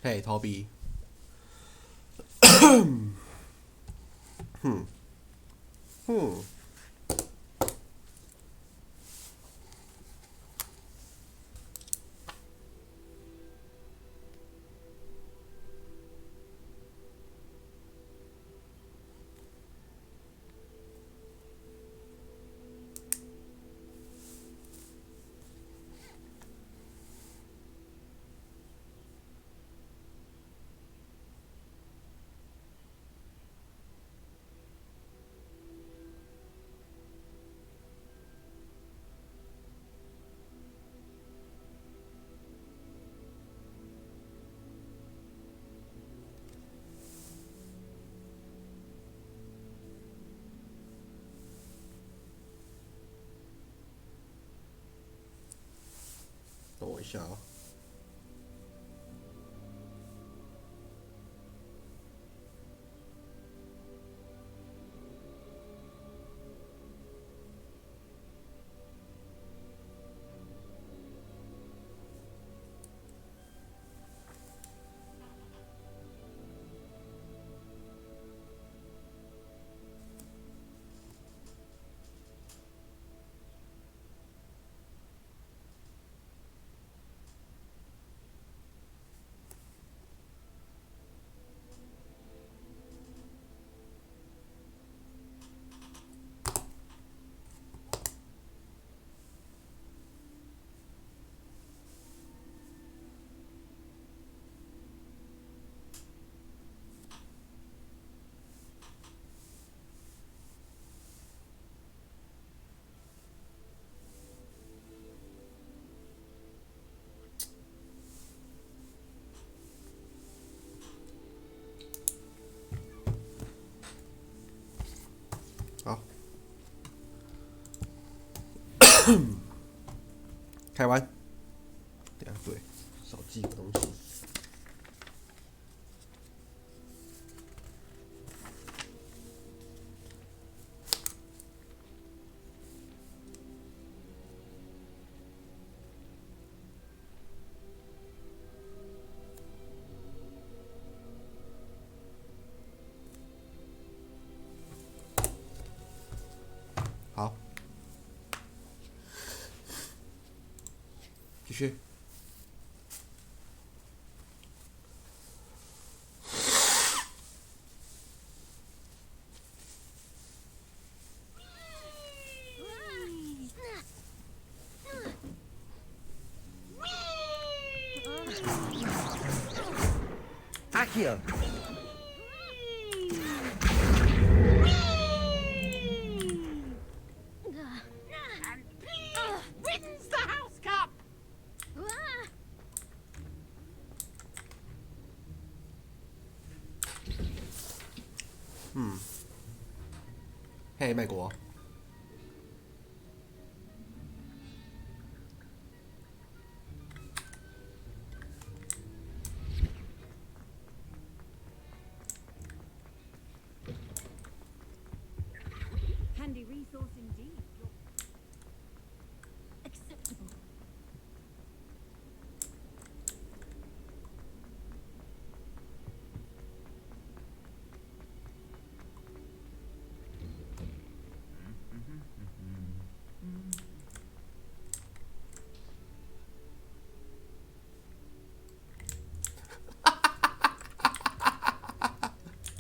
嘿，逃避。等我一下啊。好，开完。等下对，少记个东西。好，继续。Akio. Wins the House Cup! 嘿，美国。Handy resource indeed. Acceptable.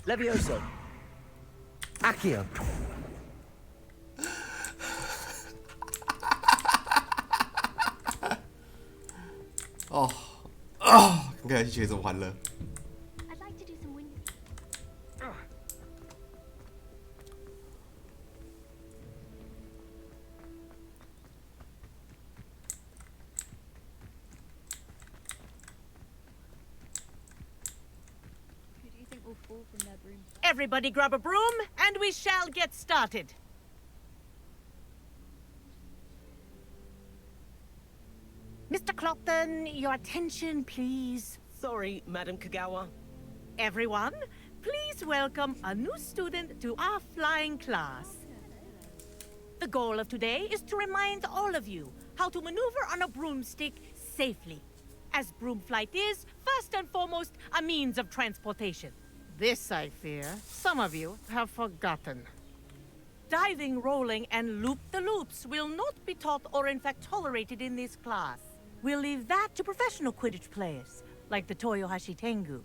Levioso. Akio. 哦啊！看看学怎么欢乐。I'd like to do some wind. Who do you think will fall from their broom? Everybody grab a broom, and we shall get started. Mr. Clopton, your attention, please. Sorry, Madam Kagawa. Everyone, please welcome a new student to our flying class. The goal of today is to remind all of you how to maneuver on a broomstick safely. as broom flight is, first and foremost, a means of transportation. This, I fear, some of you have forgotten. Diving, rolling, and loop-the-loops will not be taught or in fact tolerated in this class. We'll leave that to professional Quidditch players, like the Toyohashi Tengu.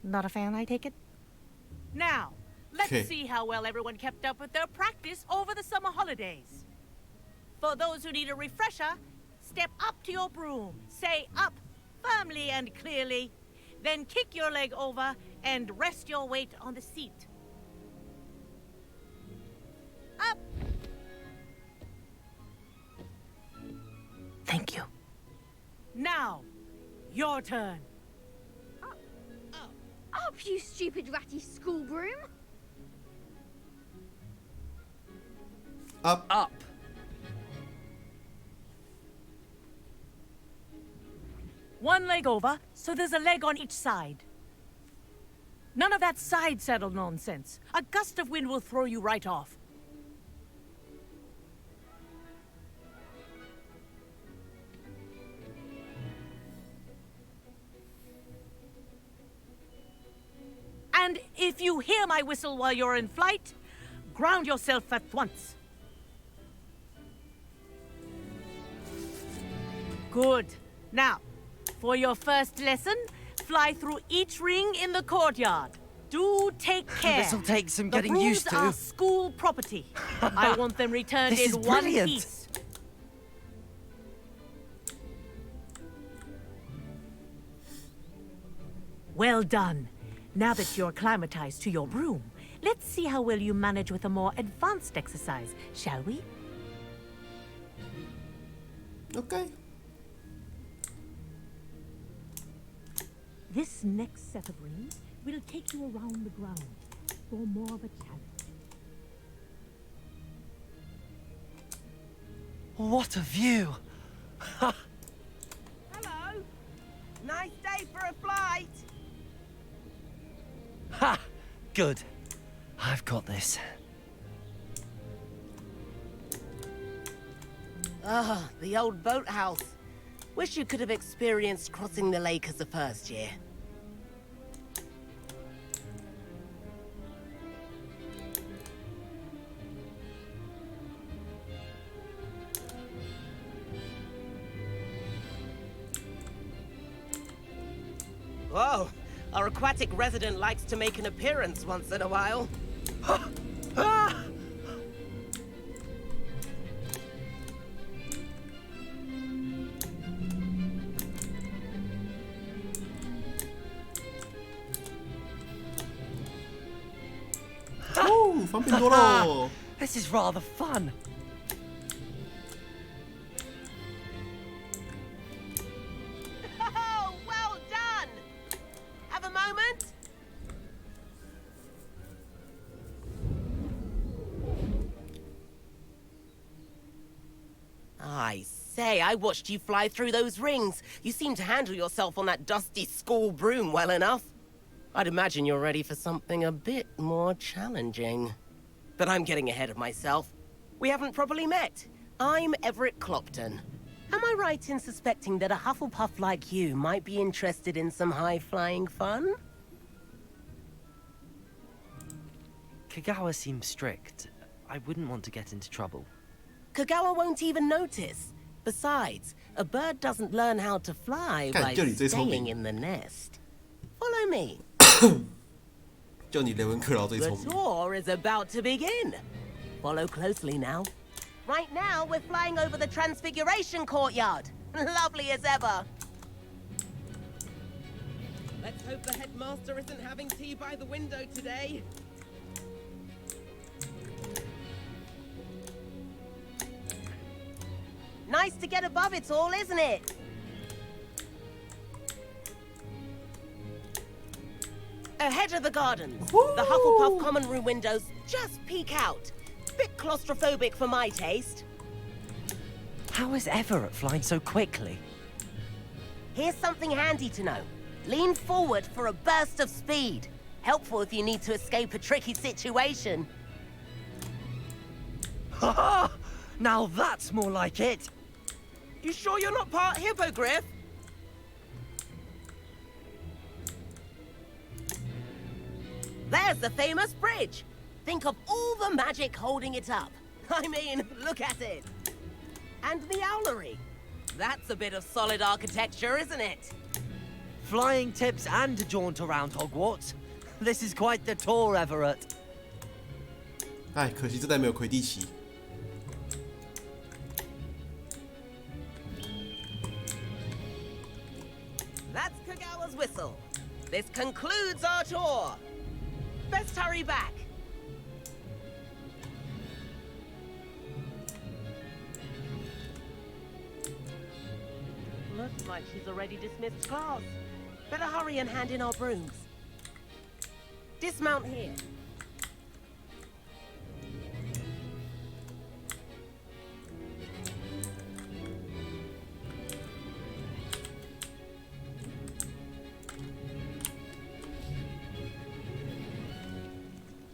Not a fan, I take it? Now, let's see how well everyone kept up with their practice over the summer holidays. For those who need a refresher, step up to your broom, say up firmly and clearly, then kick your leg over and rest your weight on the seat. Up! Thank you. Now, your turn. Up, you stupid ratty school broom! Up. Up. One leg over, so there's a leg on each side. None of that side saddle nonsense. A gust of wind will throw you right off. And if you hear my whistle while you're in flight, ground yourself at once. Good. Now, for your first lesson, fly through each ring in the courtyard. Do take care. This'll take some The getting brooms used to. are school property. I want them returned This is in one brilliant. piece. Well done. Now that you're acclimatized to your broom, let's see how well you manage with a more advanced exercise, shall we? Okay. This next set of rings will take you around the ground for more of a challenge. What a view! Hello. Nice day for a flight. Ha! Good. I've got this. Ah, the old boathouse. Wish you could have experienced crossing the lake as a first year. Whoa, our aquatic resident likes to make an appearance once in a while. Oh, 方便多喽。 This is rather fun. Oh, well done! Have a moment? I say, I watched you fly through those rings. You seem to handle yourself on that dusty school broom well enough. I'd imagine you're ready for something a bit more challenging. But I'm getting ahead of myself. We haven't properly met. I'm Everett Clopton. Am I right in suspecting that a Hufflepuff like you might be interested in some high-flying fun? Kagawa seems strict. I wouldn't want to get into trouble. Kagawa won't even notice. Besides, a bird doesn't learn how to fly by 就你最聪 staying 明。 in the nest. Follow me. 就你雷文克劳最 The 聪明。 tour is about to begin. Follow closely now. Right now, we're flying over the Transfiguration Courtyard. Lovely as ever. Let's hope the headmaster isn't having tea by the window today. Nice to get above it all, isn't it? Ahead of the gardens, the Hufflepuff common room windows just peek out. Bit claustrophobic for my taste. How is Everett flying so quickly? Here's something handy to know. Lean forward for a burst of speed. Helpful if you need to escape a tricky situation. Ha! Now that's more like it. You sure you're not part hippogriff? There's the famous bridge. Think of all the magic holding it up. I mean, look at it. And the owlery. That's a bit of solid architecture, isn't it? Flying tips and a jaunt around Hogwarts. This is quite the tour, Everett. 哎，可惜这代没有魁地奇。That's Kagawa's whistle. This concludes our tour. Best hurry back. Looks like she's already dismissed class. Better hurry and hand in our brooms. Dismount here.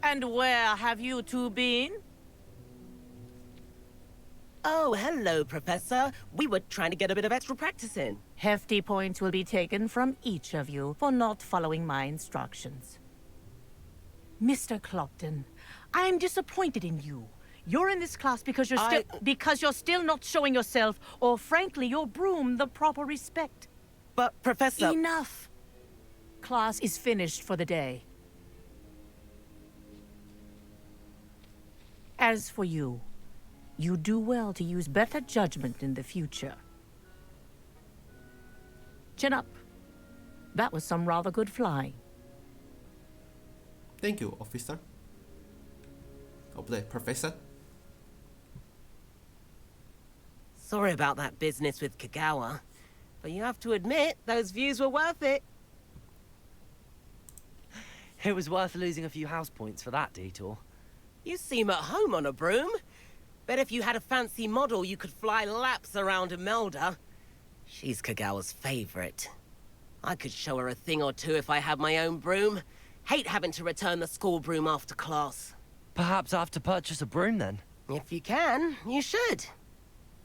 And where have you two been? Oh, hello, Professor. We were trying to get a bit of extra practice in. Hefty points will be taken from each of you for not following my instructions. Mr. Clopton, I'm disappointed in you. You're in this class because you're still not showing yourself, or frankly, your broom the proper respect. But, Professor... Enough! Class is finished for the day. As for you, you do well to use better judgment in the future. Chin up. That was some rather good flying. Thank you, officer. 哦，不对 ，professor. Sorry about that business with Kagawa, but you have to admit, those views were worth it. It was worth losing a few house points for that detour. You seem at home on a broom. Bet if you had a fancy model, you could fly laps around Imelda. She's Kagawa's favorite. I could show her a thing or two if I had my own broom. Hate having to return the school broom after class. Perhaps I have to purchase a broom then. If you can, you should.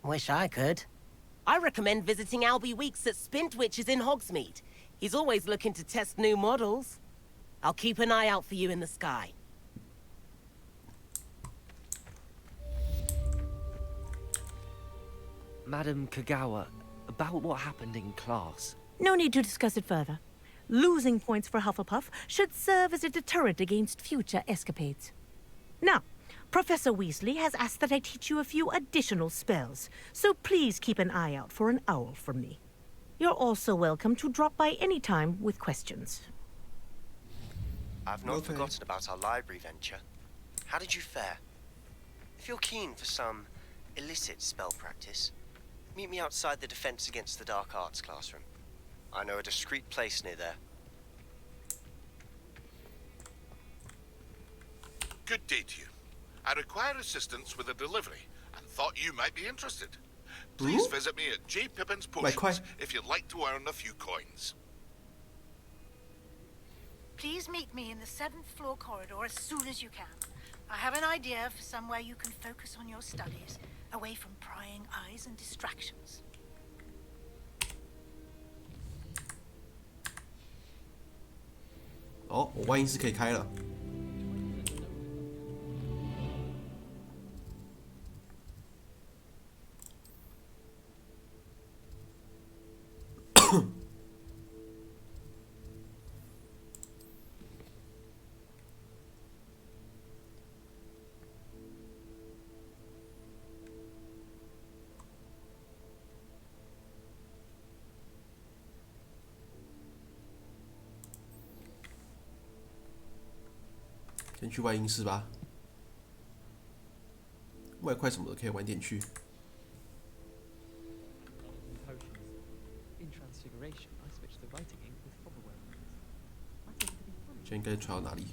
Wish I could. I recommend visiting Albie Weeks at Spintwitches in Hogsmeade. He's always looking to test new models. I'll keep an eye out for you in the sky. Madam Kagawa, about what happened in class. No need to discuss it further. Losing points for Hufflepuff should serve as a deterrent against future escapades. Now, Professor Weasley has asked that I teach you a few additional spells, so please keep an eye out for an owl from me. You're also welcome to drop by any time with questions. I've not forgotten about our library venture. How did you fare? If you're keen for some illicit spell practice, meet me outside the Defense Against the Dark Arts classroom. I know a discreet place near there. Good day to you. I require assistance with a delivery and thought you might be interested. Please visit me at J. Pippin's Potions if you'd like to earn a few coins. Please meet me in the 7th floor corridor as soon as you can. I have an idea for somewhere you can focus on your studies, away from prying eyes and distractions. Oh, 我万应室可以开了。先去外音室吧，外快什么的可以晚点去。这应该传到哪里？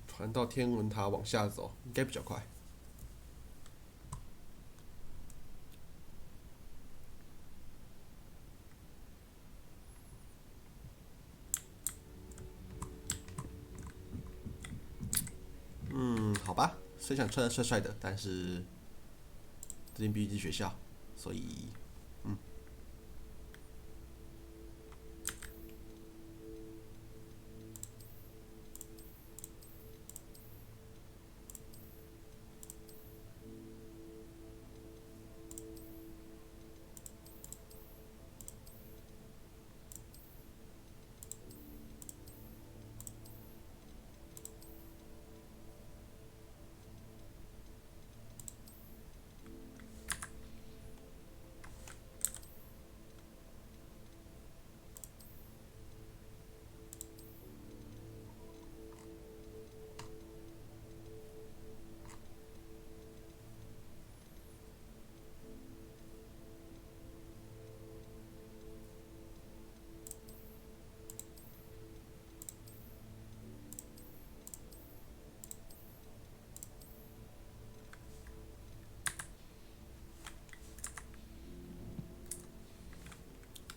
传到天文塔往下走，应该比较快。虽想穿得帅帅的，但是这间必须是学校，所以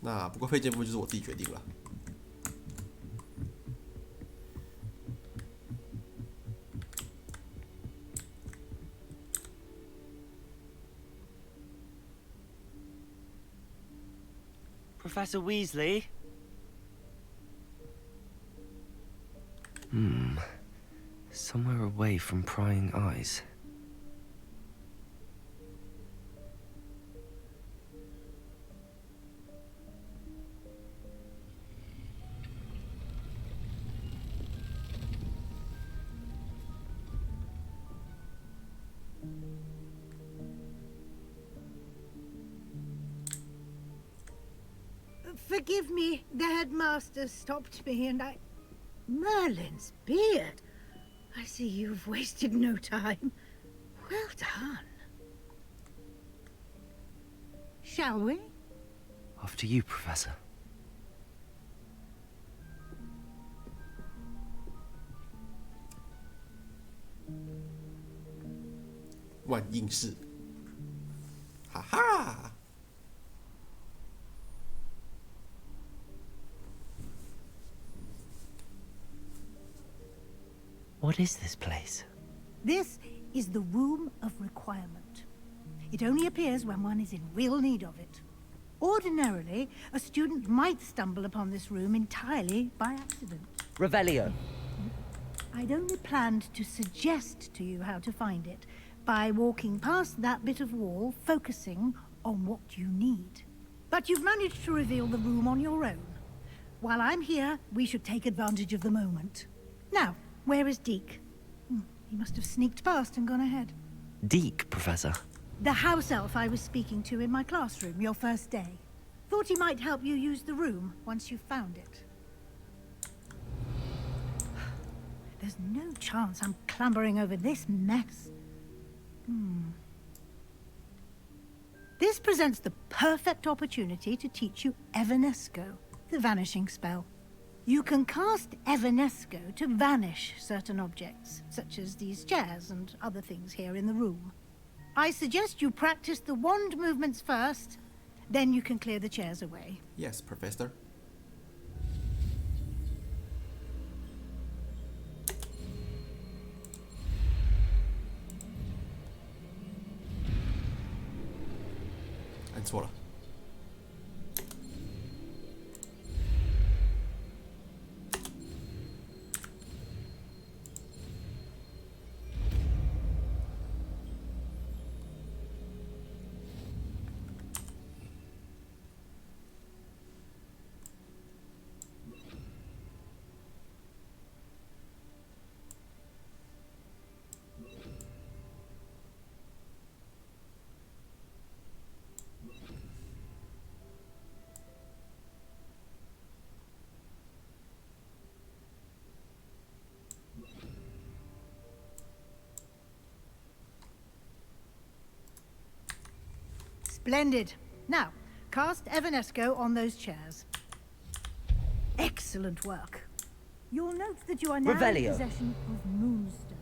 那不过配件部就是我自己决定了。Professor Weasley? Somewhere away from prying eyes. Forgive me, the headmaster stopped me and I... Merlin's beard! I see you've wasted no time. Well done. Shall we? After you, Professor. 万应室，哈哈。What is this place? This is the Room of Requirement. It only appears when one is in real need of it. Ordinarily, a student might stumble upon this room entirely by accident. Revelio. I'd only planned to suggest to you how to find it by walking past that bit of wall, focusing on what you need. But you've managed to reveal the room on your own. While I'm here, we should take advantage of the moment. Now, where is Deke? He must have sneaked past and gone ahead. Deke, Professor. The house elf I was speaking to in my classroom your first day. Thought he might help you use the room once you found it. There's no chance I'm clambering over this mess. This presents the perfect opportunity to teach you Evanesco, the vanishing spell. You can cast Evanesco to vanish certain objects, such as these chairs and other things here in the room. I suggest you practice the wand movements first, then you can clear the chairs away. Yes, Professor. I 错了。Splendid. Now, cast Evanesco on those chairs. Excellent work. You'll note that you are now Revelio. in possession of Moonstone.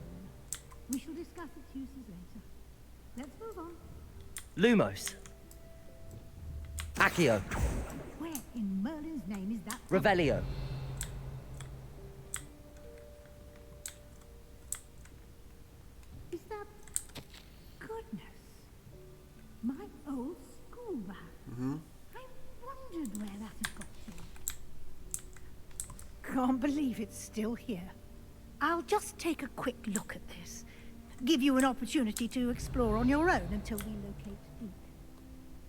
We shall discuss its uses later. Let's move on. Lumos. Accio. Where in Merlin's name is that from? Revelio. Is that I wondered where that had got to. Can't believe it's still here. I'll just take a quick look at this. Give you an opportunity to explore on your own until we locate Duke.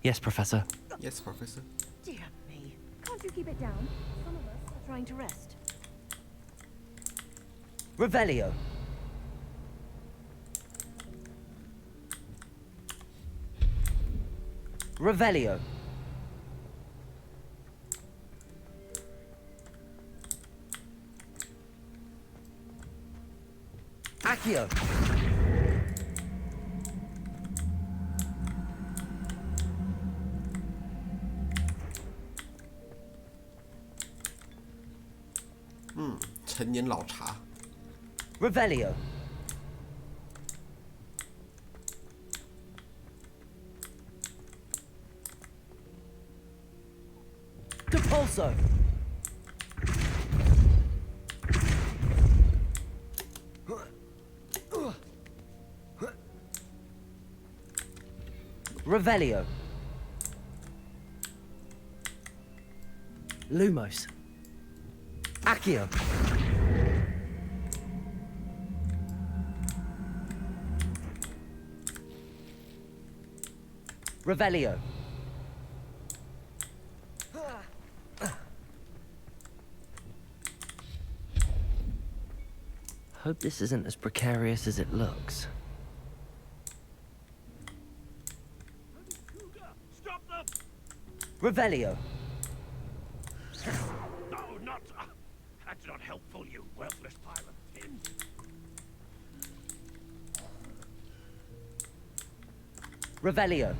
Yes, Professor. Yes, Professor. Dear me. Can't you keep it down? Some of us are trying to rest. Revelio. Revelio. Accio. Hmm. 陈年老茶。 Revelio. Depulso. Revelio. Lumos. Accio. Revelio. Hope this isn't as precarious as it looks. Stop them! Revelio. No, not... that's not helpful, you worthless pile of tin. Revelio.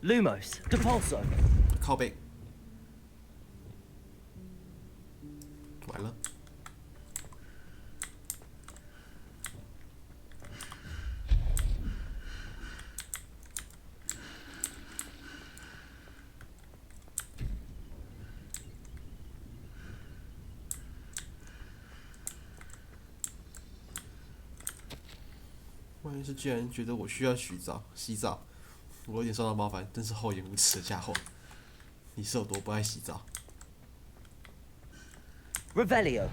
Lumos. Depulso. 靠背。完了。万一是既然觉得我需要洗澡，我有点受到冒犯，真是厚颜无耻的家伙！你是有多不爱洗澡？ Revelio.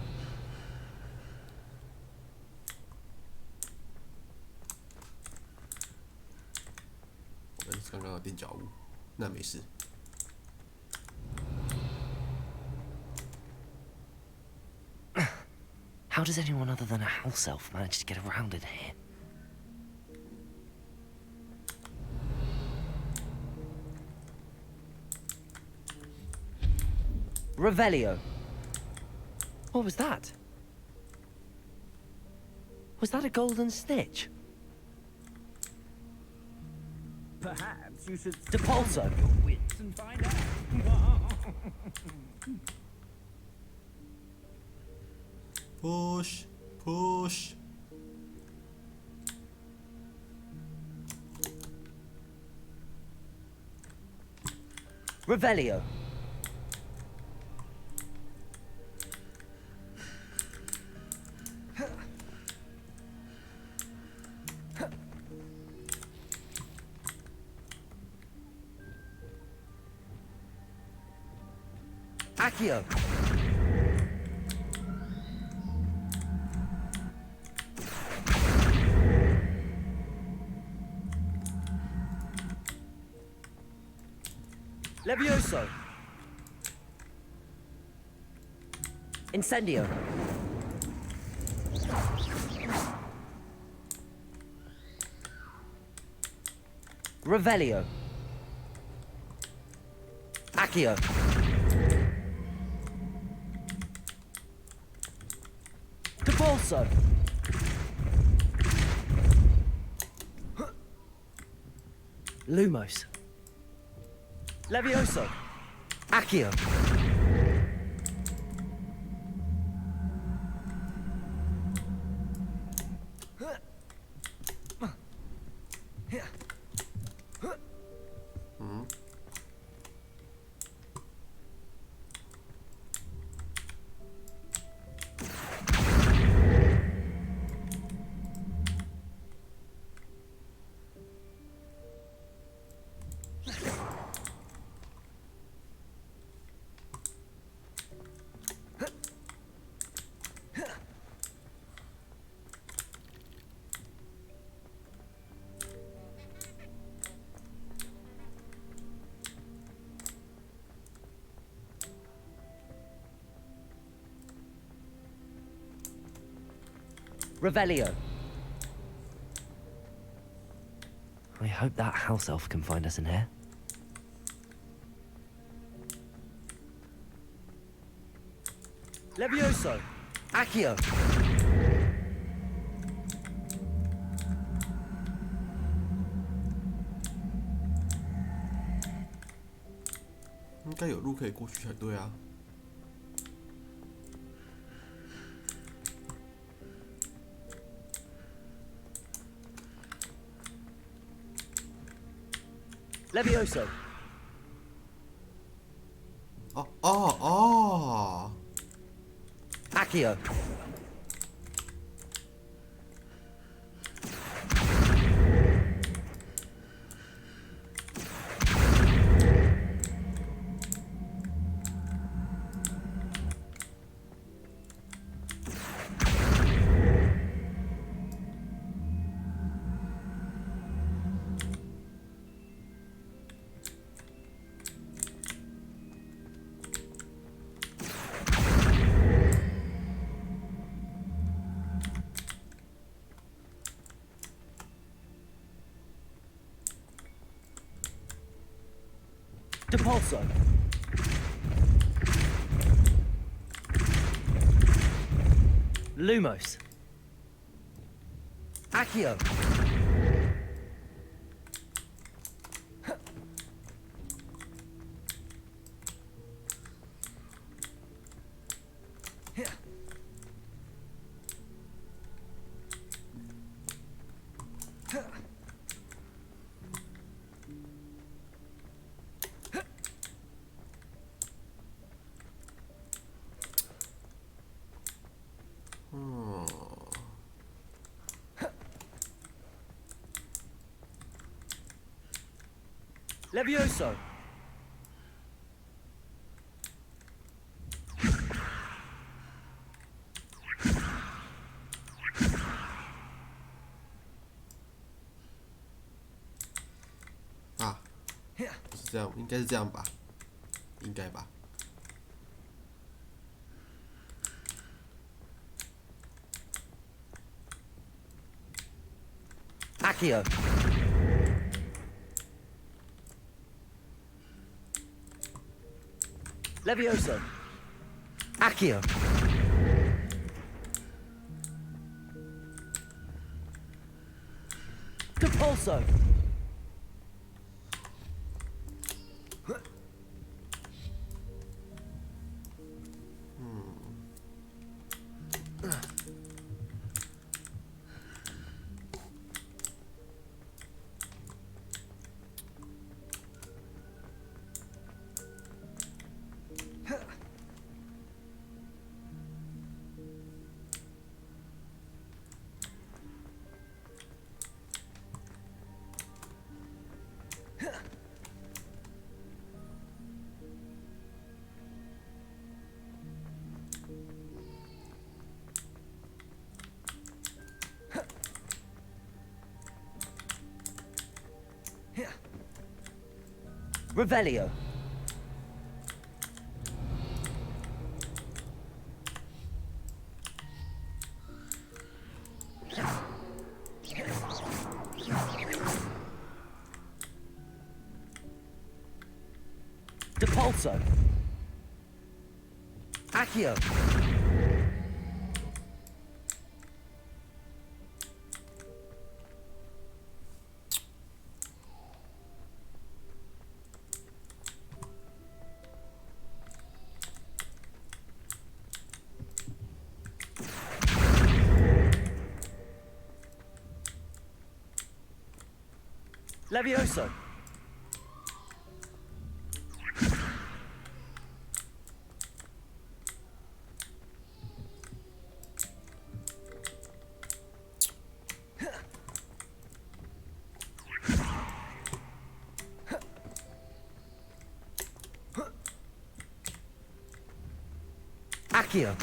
我们刚刚有垫脚物，那没事。 How does anyone other than a house elf manage to get around in here? Revelio. What was that? Was that a golden snitch? Perhaps you should Depulso. your wits and find out. Push, push. Revelio. Accio. Levioso. Incendio. Revelio. Accio. Depulso. Lumos. Levioso. Accio. Revelio. I hope that house elf can find us in here. Levioso. Accio. 应该有路可以过去才对啊。Levioso. 哦。Accio. Depulso. Lumos. Accio. Levioso. Ah. 是这样，应该是这样吧？应该吧。Accio. Levioso. Accio. Depulso. Revelio. Depulso. Accio. Levioso. Accio.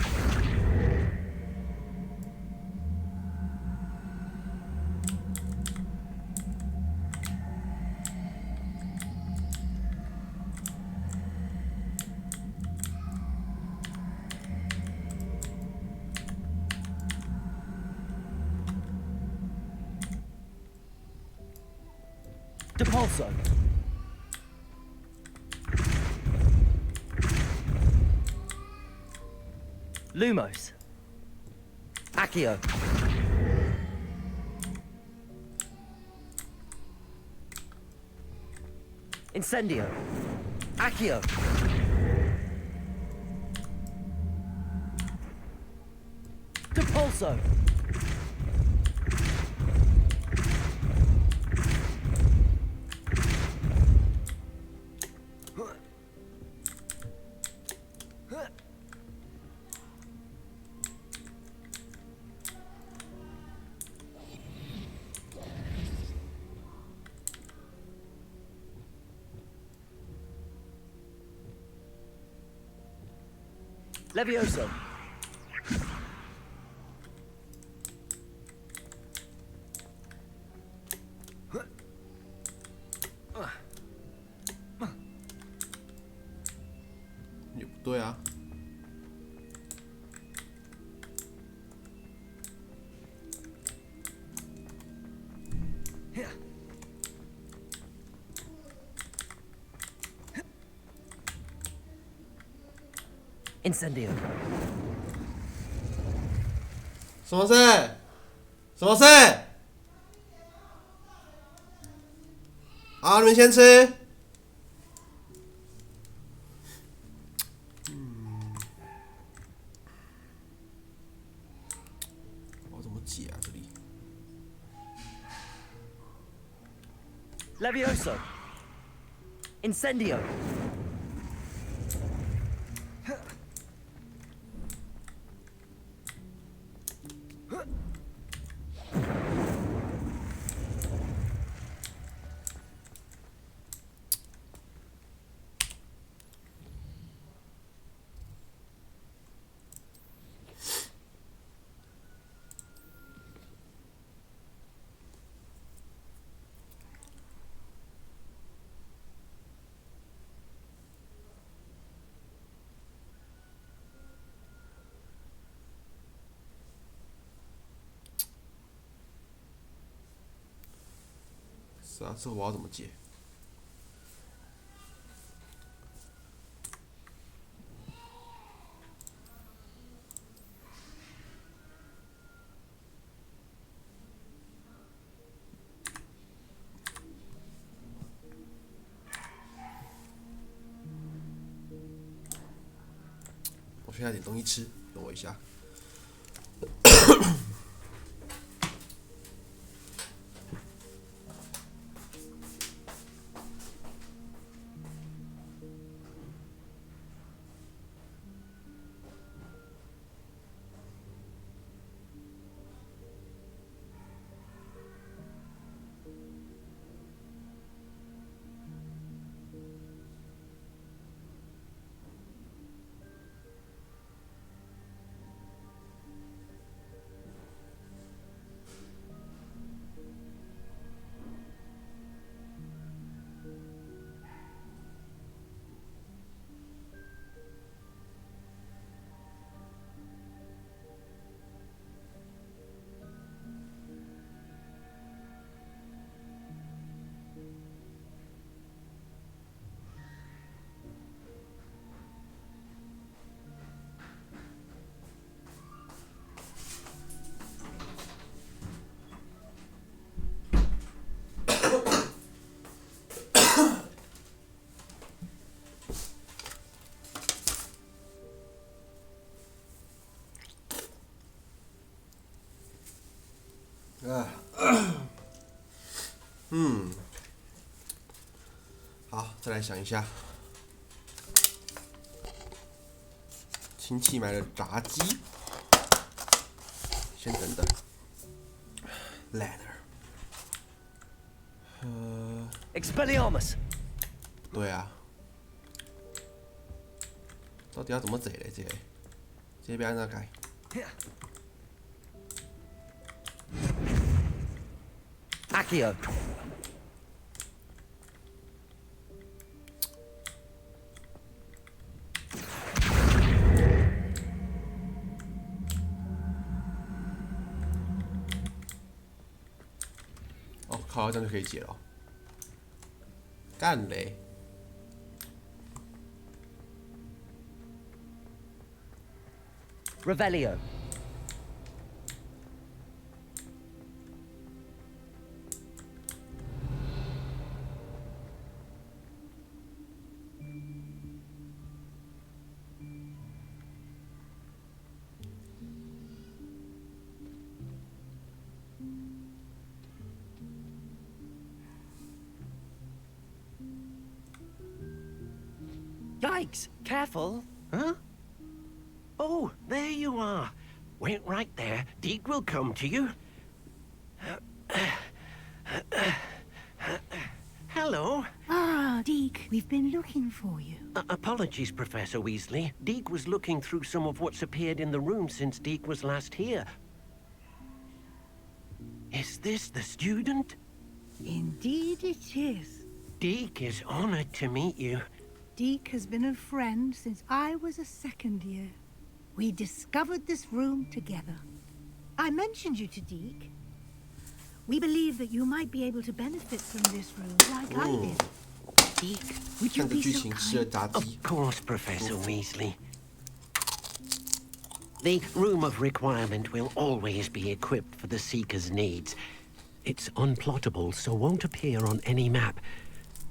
Depulso. Lumos. Accio. Incendio. Accio. Depulso. Levioso. Incendio. 什么事？什么事？好，你们先吃。我怎么解啊？这里。Levioso. Incendio.是啊，这我要怎么解？我需要点东西吃，等我一下。好，再来想一下。亲戚买了炸鸡，先等等。Ladder， Expelliarmus。对啊，到底要怎么整嘞？这边按哪改？ Accio. Oh, 靠，这样就可以解了。干嘞！ Revelio. Yikes! Careful! Huh? Oh, there you are. Wait right there. Deke will come to you. Hello. Ah, Deke, we've been looking for you. Apologies, Professor Weasley. Deke was looking through some of what's appeared in the room since Deke was last here. Is this the student? Indeed it is. Deke is honored to meet you. Deke has been a friend since I was a second year. We discovered this room together. I mentioned you to Deke. We believe that you might be able to benefit from this room like I did. Deke, would you be so kind? Of course, Professor Weasley. The Room of Requirement will always be equipped for the Seeker's needs. It's unplottable, so won't appear on any map.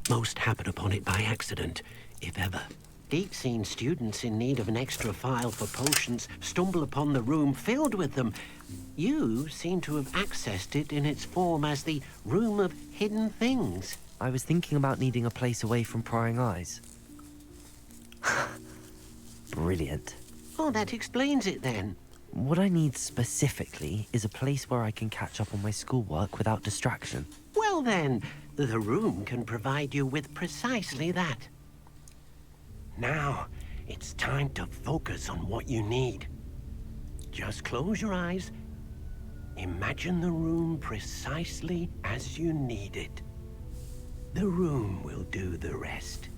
Most happen upon it by accident, if ever. Deke's seen students in need of an extra file for potions stumble upon the room filled with them. You seem to have accessed it in its form as the Room of Hidden Things. I was thinking about needing a place away from prying eyes. Brilliant. Oh, that explains it then. What I need specifically is a place where I can catch up on my schoolwork without distraction. Well then, the room can provide you with precisely that. Now, it's time to focus on what you need. Just close your eyes. Imagine the room precisely as you need it. The room will do the rest.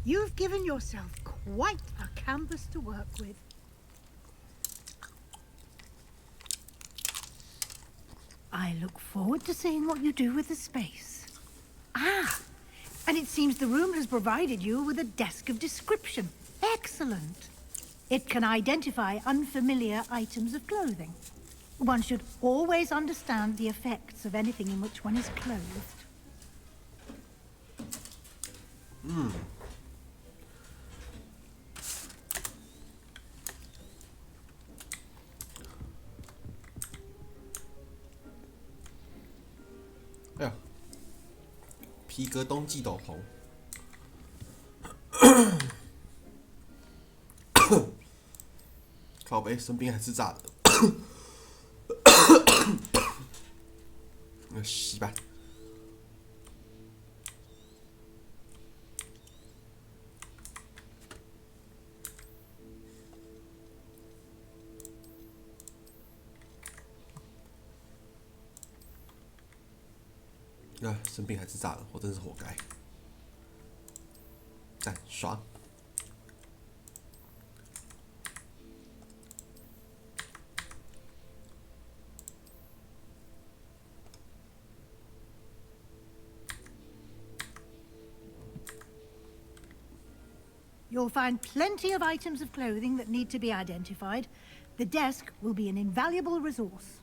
You've given yourself quite a canvas to work with. I look forward to seeing what you do with the space. Ah, and it seems the room has provided you with a desk of description. Excellent. It can identify unfamiliar items of clothing. One should always understand the effects of anything in which one is clothed.哎呀，皮革冬季斗篷，靠北生病还是炸的，那洗吧。生病还是炸了，我真是活该。赞，爽。You'll find plenty of items of clothing that need to be identified. The desk will be an invaluable resource.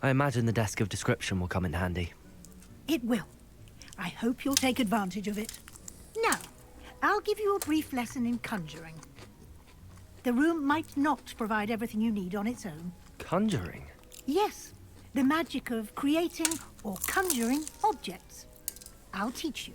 I imagine the desk of description will come in handy. It will. I hope you'll take advantage of it. Now, I'll give you a brief lesson in conjuring. The room might not provide everything you need on its own. Conjuring? Yes, the magic of creating or conjuring objects. I'll teach you.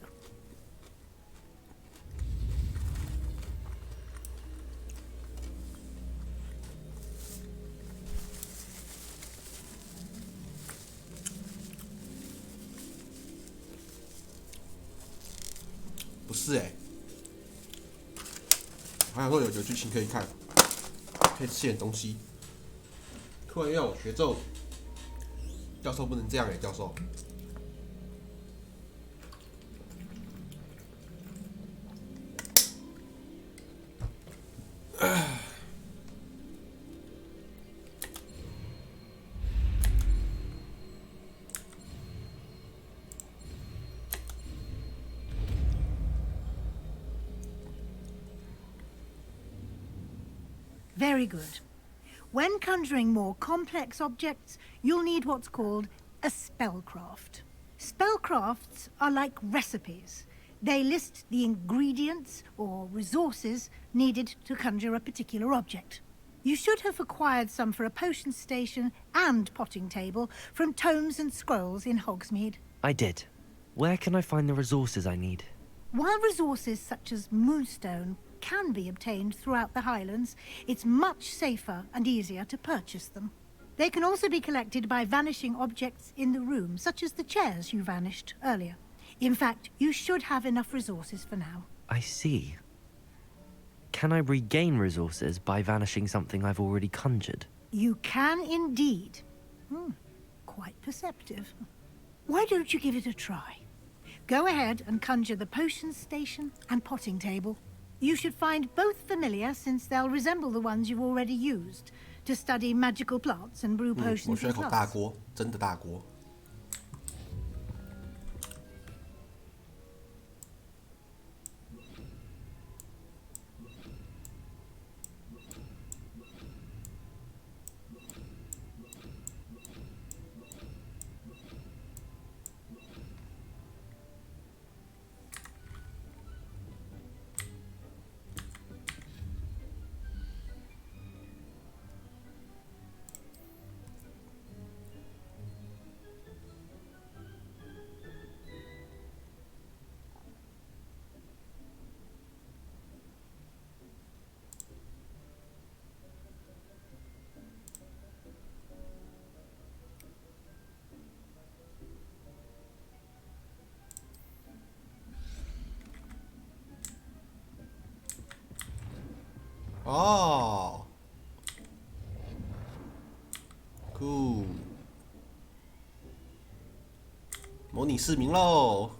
不是我还想说有剧情可以看，可以吃点东西。突然要我学咒，教授不能这样教授。Very good. When conjuring more complex objects, you'll need what's called a spellcraft. Spellcrafts are like recipes. They list the ingredients or resources needed to conjure a particular object. You should have acquired some for a potion station and potting table from tomes and scrolls in Hogsmeade. I did. Where can I find the resources I need? While resources such as moonstone can be obtained throughout the Highlands, it's much safer and easier to purchase them. They can also be collected by vanishing objects in the room, such as the chairs you vanished earlier. In fact, you should have enough resources for now. I see. Can I regain resources by vanishing something I've already conjured? You can indeed. Quite perceptive. Why don't you give it a try? Go ahead and conjure the potion station and potting table. You should find both familiar, since they'll resemble the ones you've already used to study magical plants and brew potions 我需要一 in 口 class. 大锅，真的大锅。哦，酷，模拟市民喽！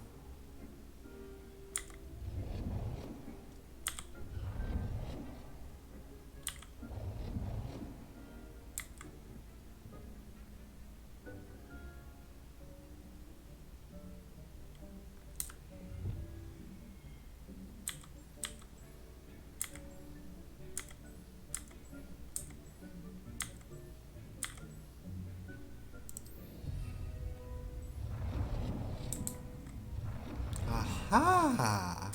啊！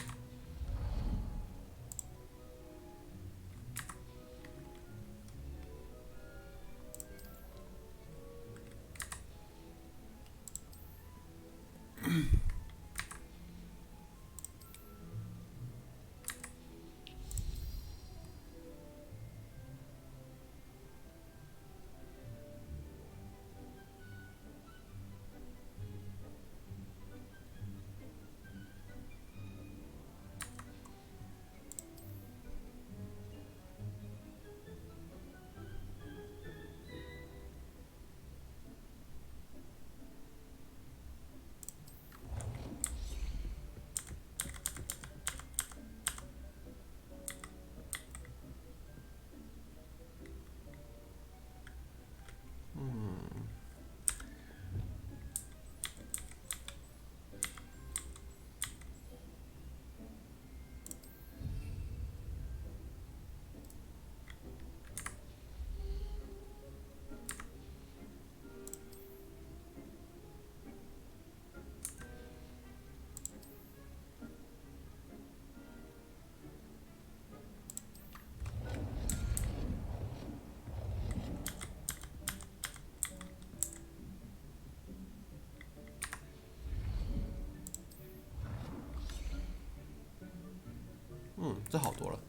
这好多了。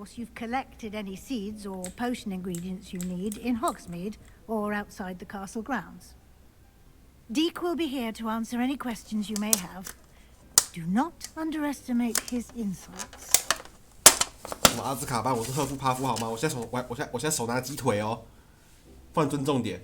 course, you've collected any seeds or potion ingredients you need in Hogsmeade or outside the castle grounds. Deke will be here to answer any questions you may have. Do not underestimate his insights. 什么阿兹卡班？我是赫夫帕夫好吗？我现在手拿鸡腿哦，不然尊重点。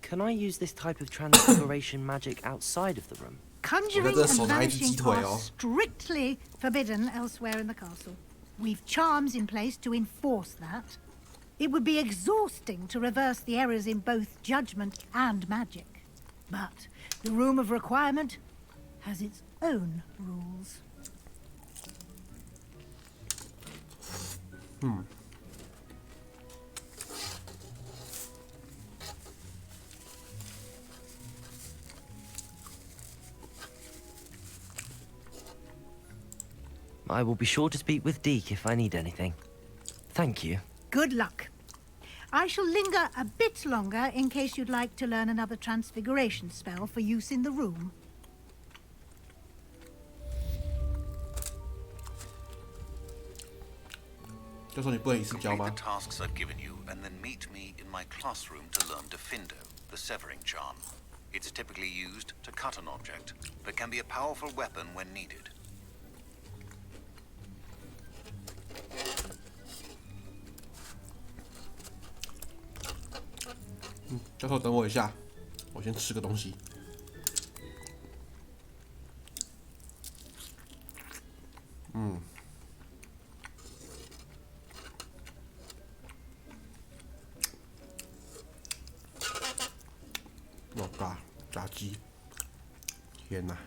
Can I use this type of transfiguration magic outside of the room? Conjuring and vanishing are strictly forbidden elsewhere in the castle. We've charms in place to enforce that. It would be exhausting to reverse the errors in both judgment and magic. But the Room of Requirement has its own rules. I will be sure to speak with Deke if I need anything. Thank you. Good luck. I shall linger a bit longer in case you'd like to learn another transfiguration spell for use in the room. 就说你不能一次教吗？ Complete the tasks I've given you, and then meet me in my classroom to learn Defindo, the severing charm. It's typically used to cut an object, but can be a powerful weapon when needed. 教授等我一下，我先吃个东西。老大炸鸡，天哪！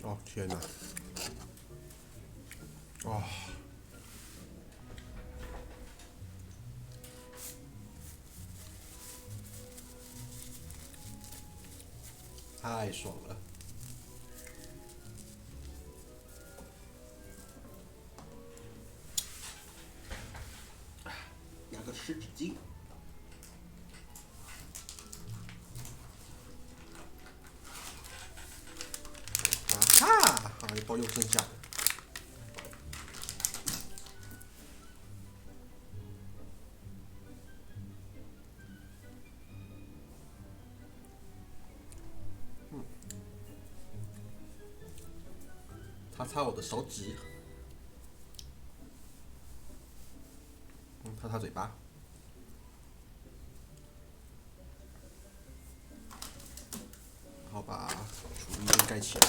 哦天哪！哦，太爽了！拿个湿纸巾。啊，一包又剩下的。擦擦我的手指，擦擦嘴巴。然后把厨余盖起来。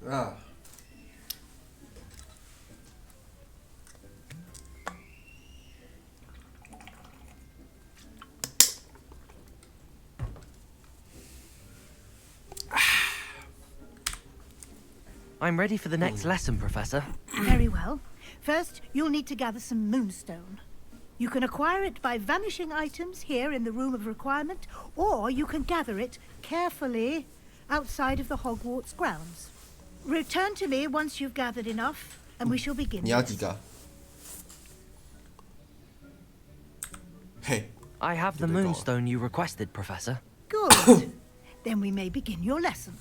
啊！ I'm ready for the next lesson, Professor. Very well. First, you'll need to gather some moonstone. You can acquire it by vanishing items here in the Room of Requirement, or you can gather it carefully outside of the Hogwarts grounds. Return to me once you've gathered enough, and we shall begin. 你要几个？ Hey. I have the moonstone you requested, Professor. Good. Then we may begin your lesson.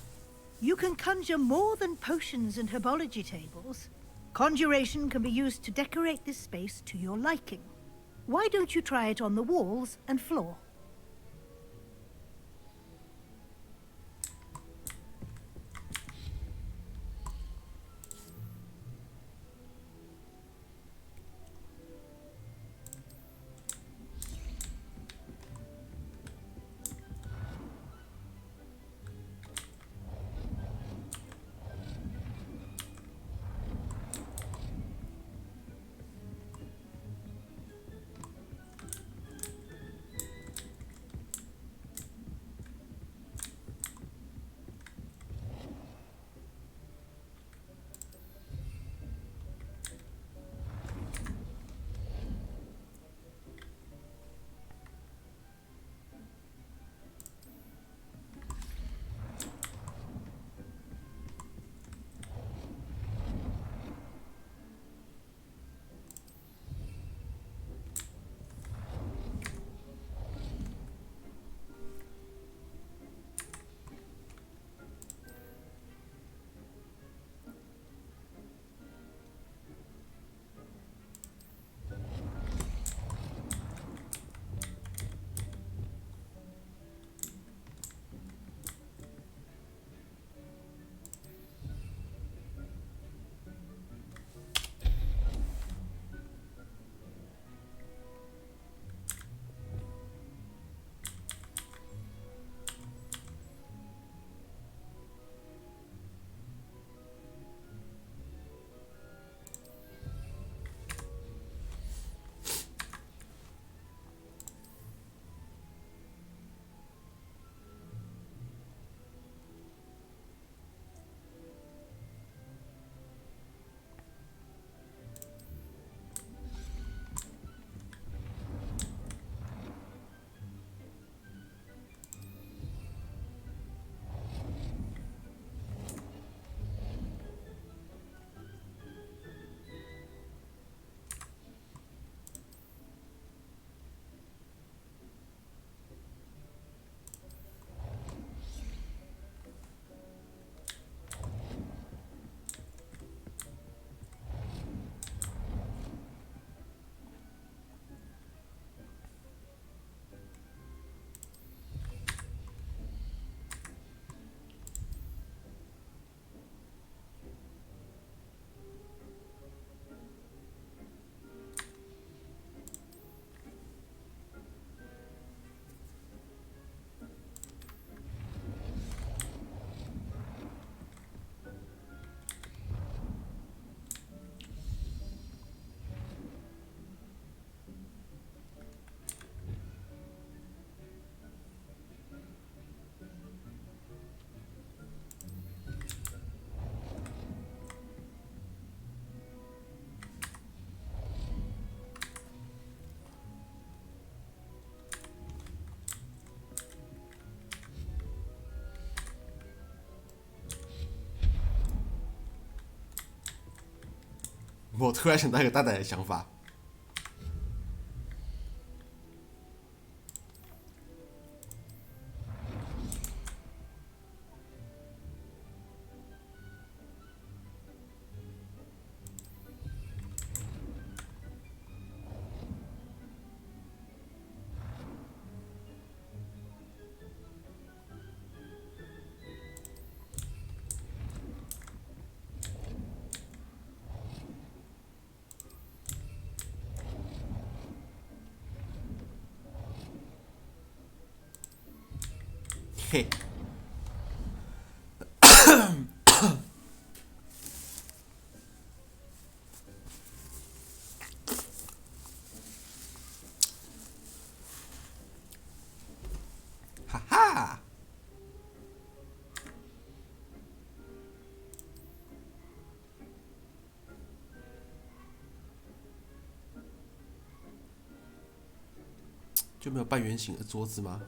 You can conjure more than potions and herbology tables. Conjuration can be used to decorate this space to your liking. Why don't you try it on the walls and floor? 我突然想到一个大胆的想法。嘿，哈哈，就没有半圆形的桌子吗？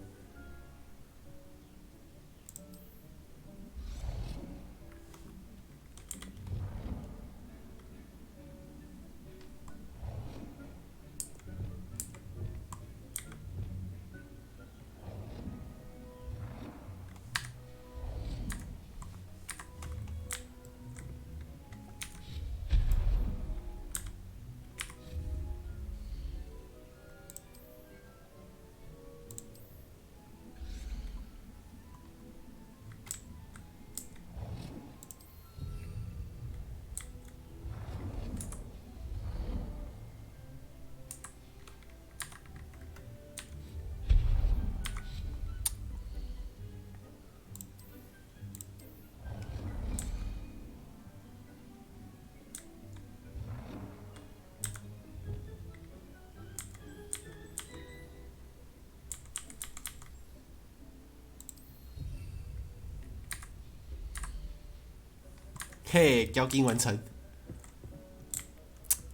嘿，交金完成。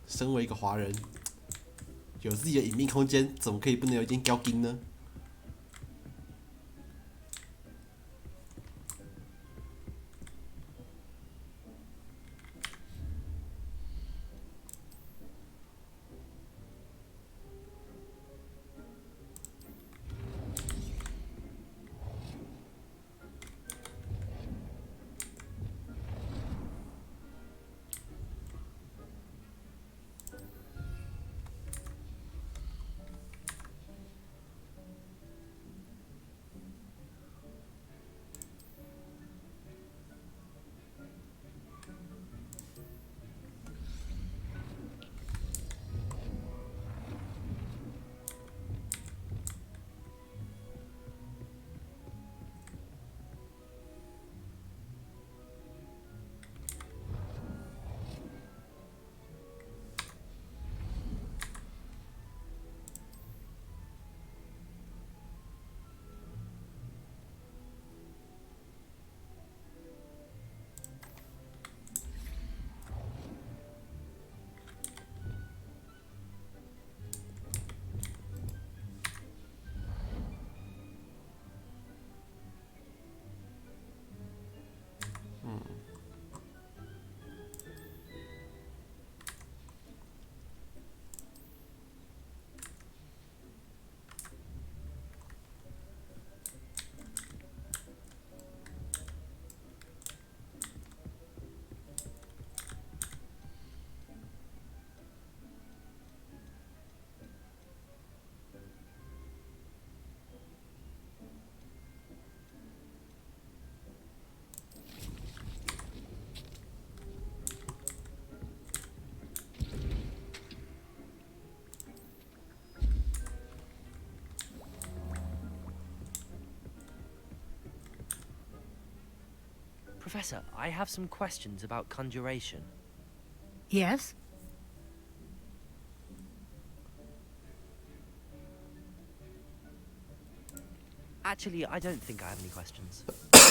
身为一个华人，有自己的隐秘空间，怎么可以不能有一间交金呢？Professor, I have some questions about conjuration. Yes? Actually, I don't think I have any questions.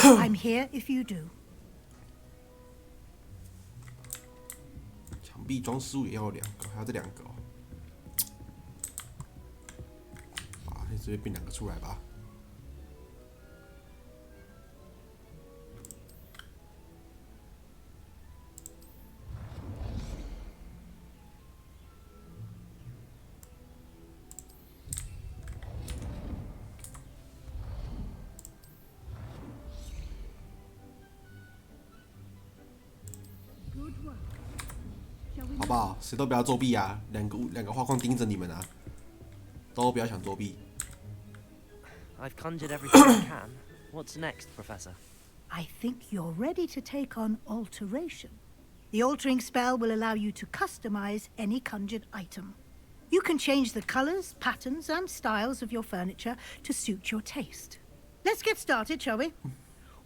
I'm here if you do. 墙壁装饰物也要2个，还有这2个哦。啊，就直接变2个出来吧。不好？谁都不要作弊啊！两个画框盯着你们啊！都不要想作弊。I've conjured everything I can. What's next, Professor? I think you're ready to take on alteration. The altering spell will allow you to customize any conjured item. You can change the colors, patterns, and styles of your furniture to suit your taste. Let's get started, shall we?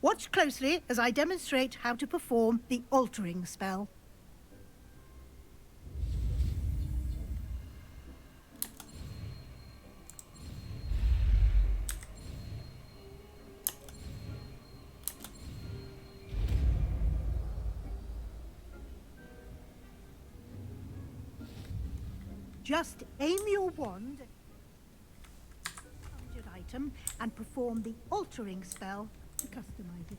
Watch closely as I demonstrate how to perform the altering spell. Just aim your wand at a conjured item and perform the altering spell to customize it.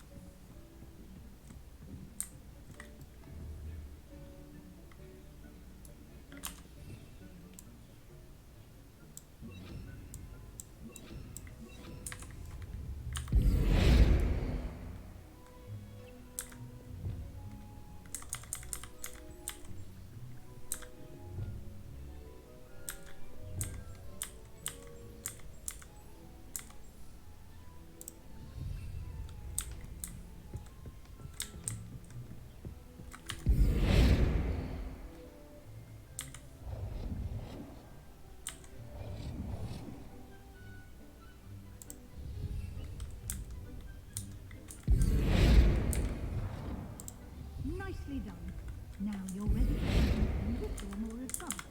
Nicely done. Now you're ready for something a little more advanced.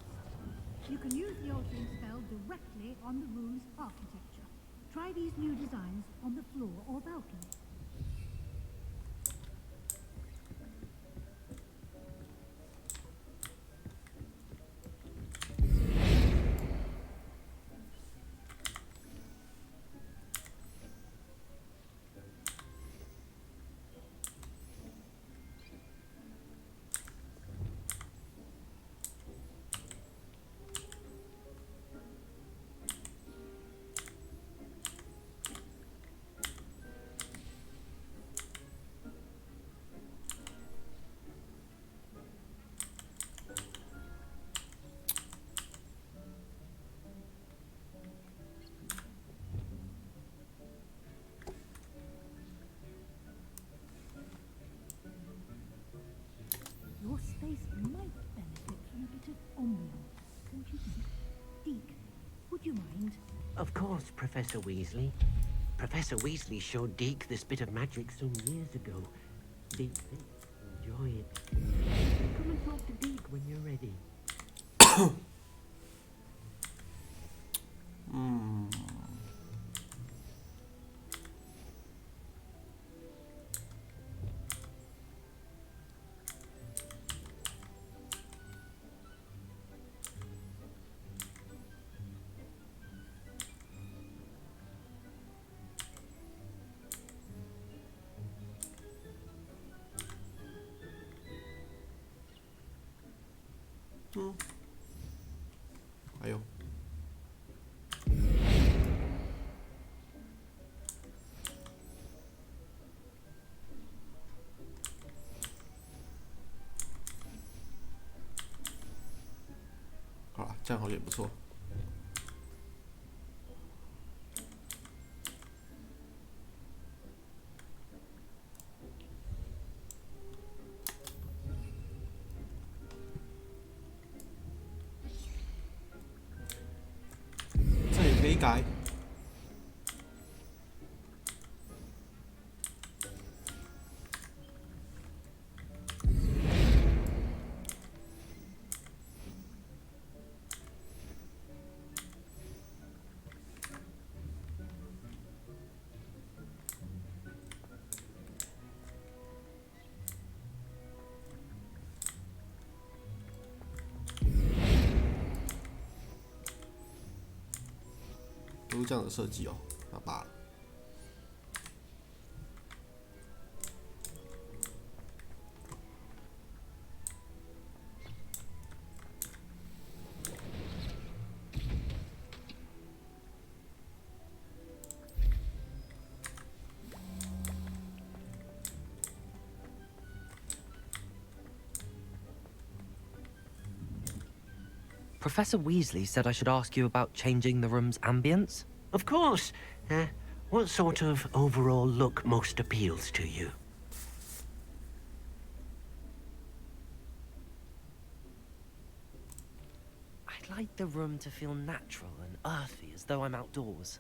You can use the altering spell directly on the room's architecture. Try these new designs on the floor or balcony. Your space might benefit from a bit of ambiance, don't you think? Deke, would you mind? Of course, Professor Weasley. Professor Weasley showed Deke this bit of magic some years ago. Deke, enjoy it. Come and talk to Deke when you're ready.哎呦！好了，这样好像也不错。这也可以改。都是这样的设计哦，那罢了。Professor Weasley said I should ask you about changing the room's ambience. Of course. What sort of overall look most appeals to you? I'd like the room to feel natural and earthy, as though I'm outdoors.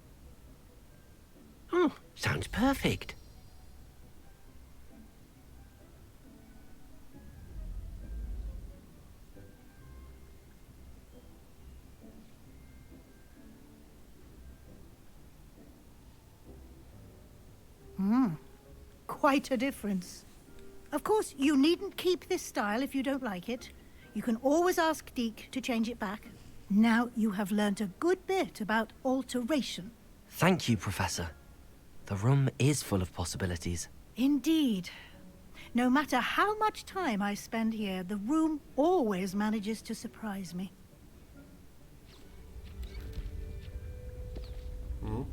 Oh, sounds perfect. Quite a difference. Of course, you needn't keep this style if you don't like it. You can always ask Deke to change it back. Now you have learnt a good bit about alteration. Thank you, Professor. The room is full of possibilities. Indeed. No matter how much time I spend here, the room always manages to surprise me. Mm.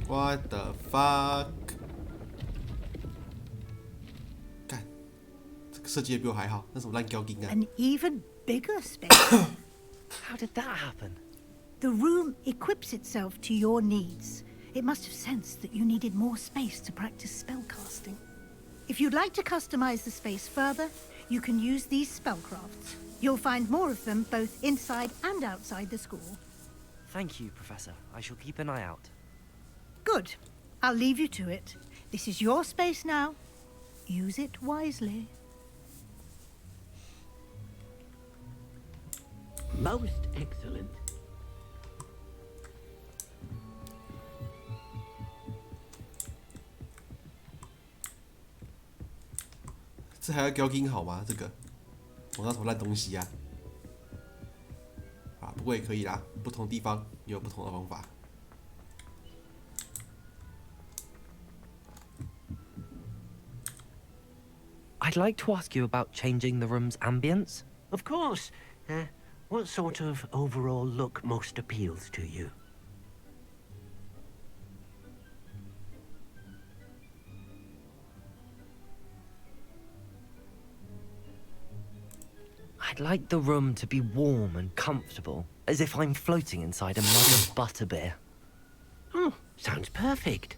What the fuck？ 干，这个设计也比我还好，那什么烂胶筋啊 An even bigger space. How did that happen? The room equips itself to your needs. It must have sensed that you needed more space to practice spellcasting. If you'd like to customize the space further, you can use these spellcrafts. You'll find more of them both inside and outside the school. Thank you, Professor. I shall keep an eye out. Good. I'll leave you to it. This is your space now. Use it wisely. Most excellent. 这还要胶筋好吗？这个，我那什么烂东西啊！啊，不过也可以啦，不同地方也有不同的方法。I'd like to ask you about changing the room's ambience. Of course. What sort of overall look most appeals to you? I'd like the room to be warm and comfortable, as if I'm floating inside a mug of butterbeer. Oh, sounds perfect.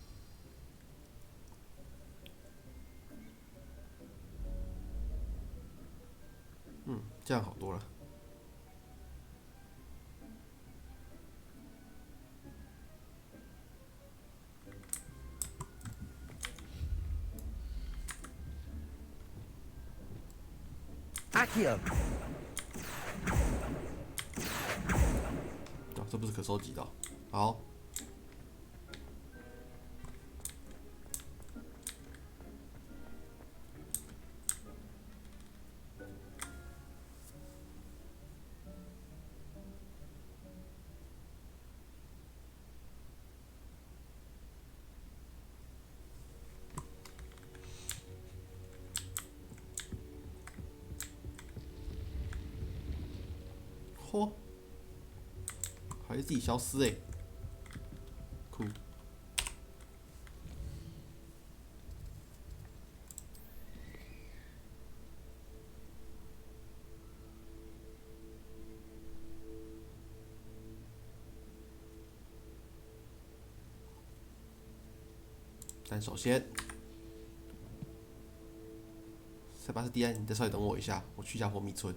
Hmm, 这样好多了。Accio. 哦，这不是可收集的哦。好。嚯，还是自己消失哎，酷。但首先，塞巴斯蒂安，你再稍微等我一下，我去一下火米村。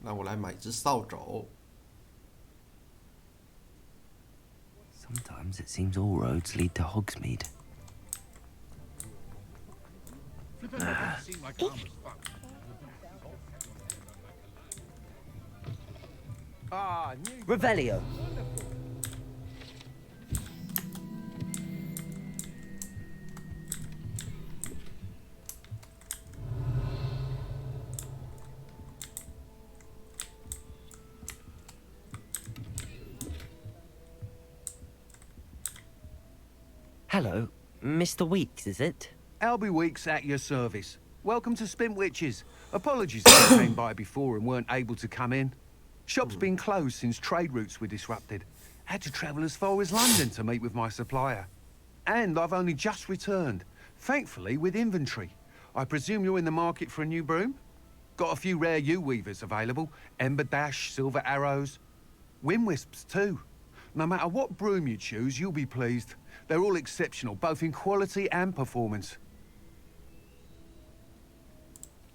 那我来买只扫帚。Sometimes it seems all roads lead to Hogsmeade. Revelio. hello. Mr. Weeks, is it? Albie Weeks at your service. Welcome to Spintwitches. Apologies if you came by before and weren't able to come in. Shop's been closed since trade routes were disrupted. Had to travel as far as London to meet with my supplier. And I've only just returned, thankfully with inventory. I presume you're in the market for a new broom? Got a few rare U-weavers available. Ember Dash, Silver Arrows. Wind Wisps too. No matter what broom you choose, you'll be pleased. They're all exceptional, both in quality and performance.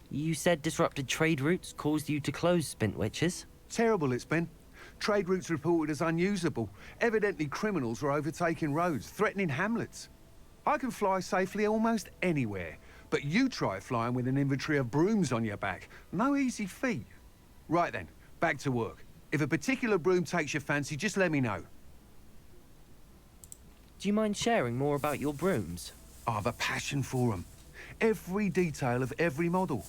You said disrupted trade routes caused you to close Spintwitches? Terrible it's been. Trade routes reported as unusable. Evidently criminals were overtaking roads, threatening hamlets. I can fly safely almost anywhere, but you try flying with an inventory of brooms on your back. No easy feat. Right then, back to work. If a particular broom takes your fancy, just let me know. Do you mind sharing more about your brooms? I've a passion for them. Every detail of every model.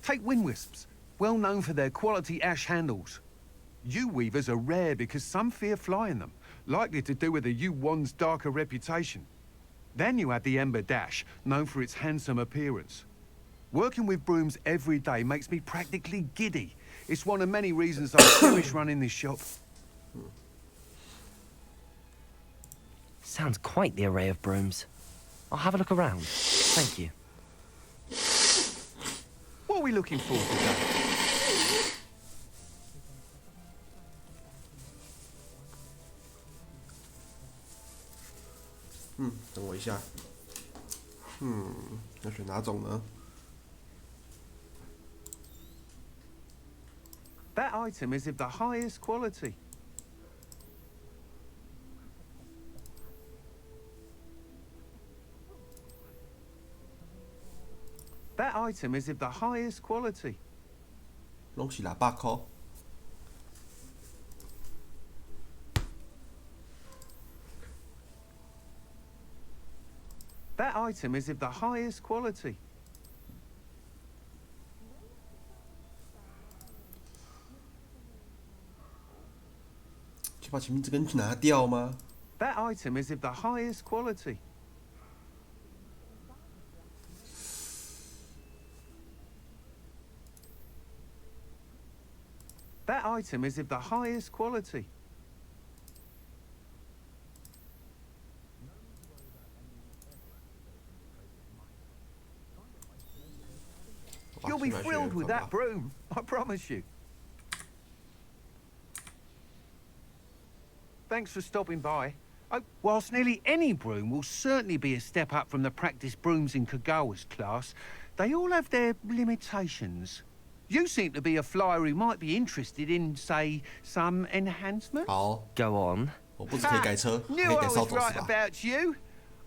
Take Wind Wisps, well known for their quality ash handles. U-weavers are rare because some fear flying them, likely to do with the U-1's darker reputation. Then you have the Ember Dash, known for its handsome appearance. Working with brooms every day makes me practically giddy. It's one of many reasons I cherish running this shop. Sounds quite the array of brooms. I'll have a look around. Thank you. What are we looking for today? 等我一下。要选哪种呢？ That item is of the highest quality. That item is of the highest quality. 拢是600块。 That item is of the highest quality. 就把前面这根拿掉吗？ That item is of the highest quality. That item is of the highest quality. You'll be thrilled with that broom, I promise you. Thanks for stopping by. Whilst nearly any broom will certainly be a step up from the practice brooms in Kagawa's class, they all have their limitations. You seem to be a flyer who might be interested in, say, some enhancement.好 Go on. 我不止可以改车，还可以 Knew 改 I 扫 was 帚 right 是吧？ about you.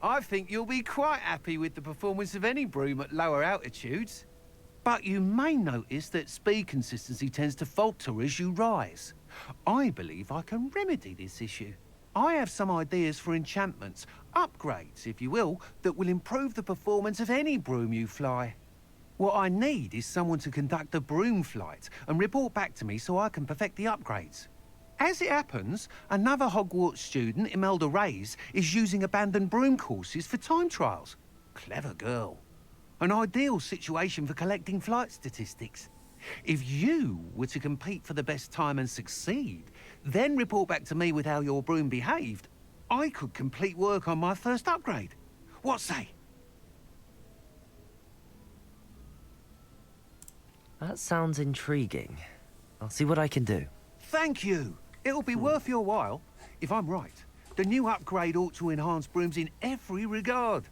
I think you'll be quite happy with the performance of any broom at lower altitudes. But you may notice that speed consistency tends to falter as you rise. I believe I can remedy this issue. I have some ideas for enchantments, upgrades, if you will, that will improve the performance of any broom you fly. What I need is someone to conduct a broom flight and report back to me so I can perfect the upgrades. As it happens, another Hogwarts student, Imelda Reyes, is using abandoned broom courses for time trials. Clever girl. An ideal situation for collecting flight statistics. If you were to compete for the best time and succeed, then report back to me with how your broom behaved, I could complete work on my first upgrade. What say? That sounds intriguing. I'll see what I can do. Thank you. It'll be worth your while. If I'm right, the new upgrade ought to enhance brooms in every regard.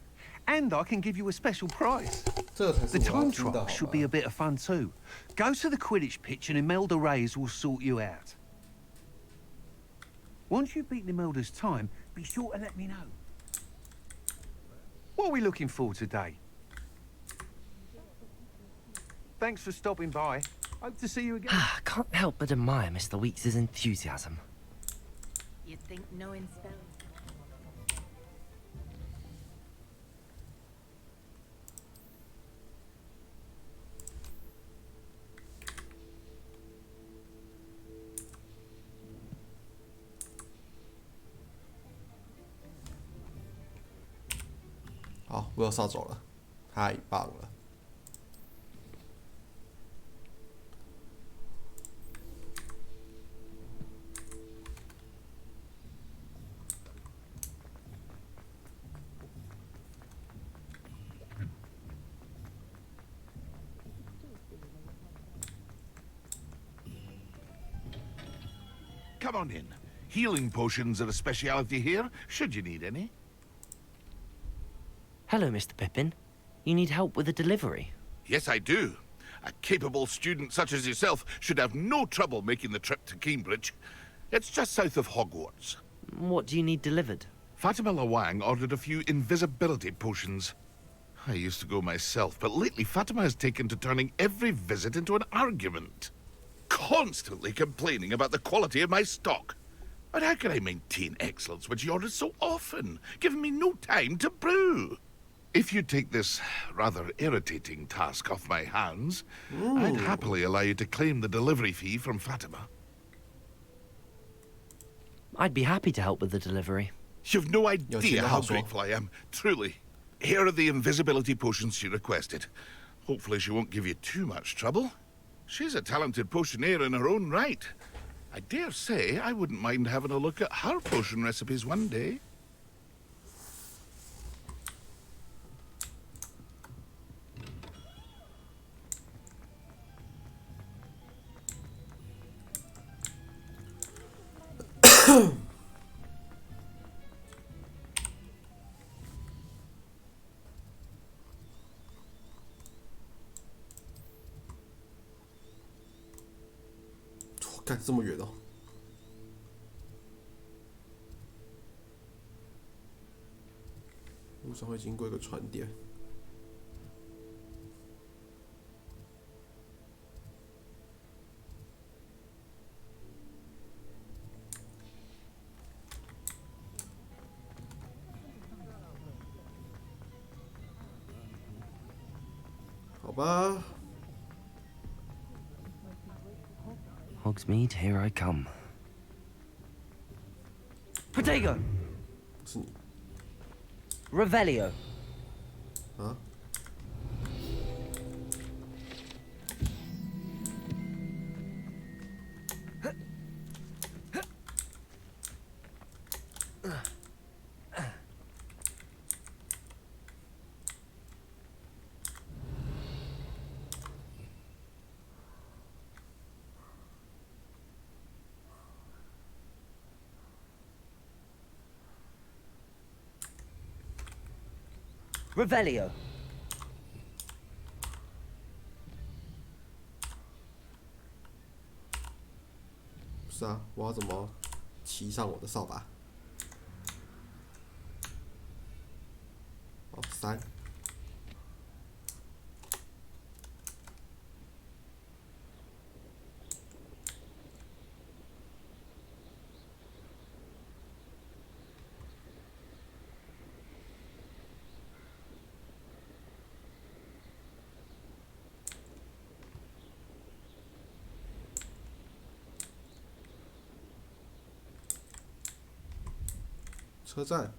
And I can give you a special price. The time trial should be a bit of fun too. Go to the Quidditch pitch and Imelda Reyes will sort you out. Once you've beaten Imelda's time, be sure to let me know. What are we looking for today? Thanks for stopping by. Hope to see you again. Can't help but admire Mr. Weeks' enthusiasm. You'd think knowing spells. 好，威尔少走了，太棒了。Come on in. Healing potions are a speciality here, should you need any. Hello, Mr. Pippin. You need help with a delivery? Yes, I do. A capable student such as yourself should have no trouble making the trip to Cambridge. It's just south of Hogwarts. What do you need delivered? Fatima Lawang ordered a few invisibility potions. I used to go myself, but lately Fatima has taken to turning every visit into an argument. Constantly complaining about the quality of my stock. But how can I maintain excellence when she orders so often, giving me no time to brew? If you take this rather irritating task off my hands, I'd happily allow you to claim the delivery fee from Fatima. I'd be happy to help with the delivery. You've no idea how grateful I am, truly. Here are the invisibility potions she requested. Hopefully she won't give you too much trouble. She's a talented potioneer in her own right. I dare say I wouldn't mind having a look at her potion recipes one day. Oh, 干这么远哦！路上会经过一个船点。好吧。Hogsmeade, here I come. Protego! 是你。Revelio. 啊？ Revelio. 不是啊，我要怎么骑上我的扫把？哦，3。车站。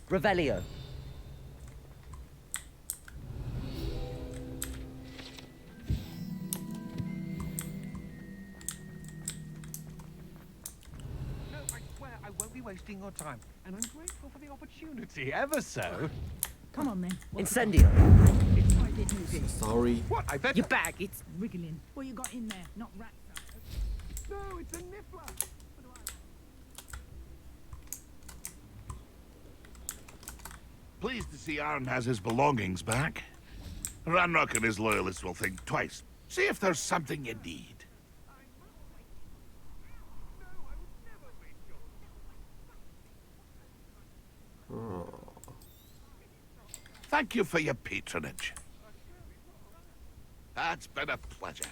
Revelio. No, I swear I won't be wasting your time, and I'm grateful for the opportunity, ever so. Come on, then. Incendio. It's my bit moving. Sorry. What? I bet Your bag, it's... Wriggling. What you got in there? Not rats. No, it's a niffler. Pleased to see Arn has his belongings back. Ranrock and his loyalists will think twice. See if there's something you need. Oh. Thank you for your patronage. That's been a pleasure.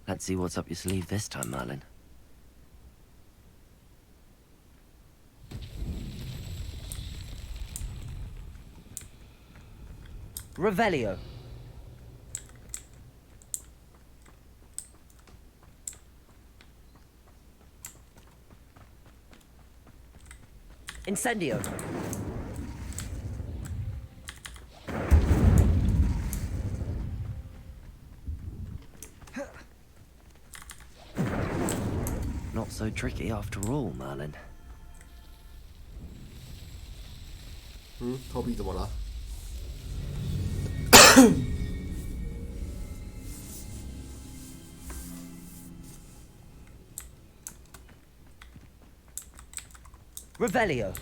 Let's see what's up your sleeve this time, Merlin. Revelio. Incendio. Not so tricky after all, Merlin. 投币怎么了？ Revelio.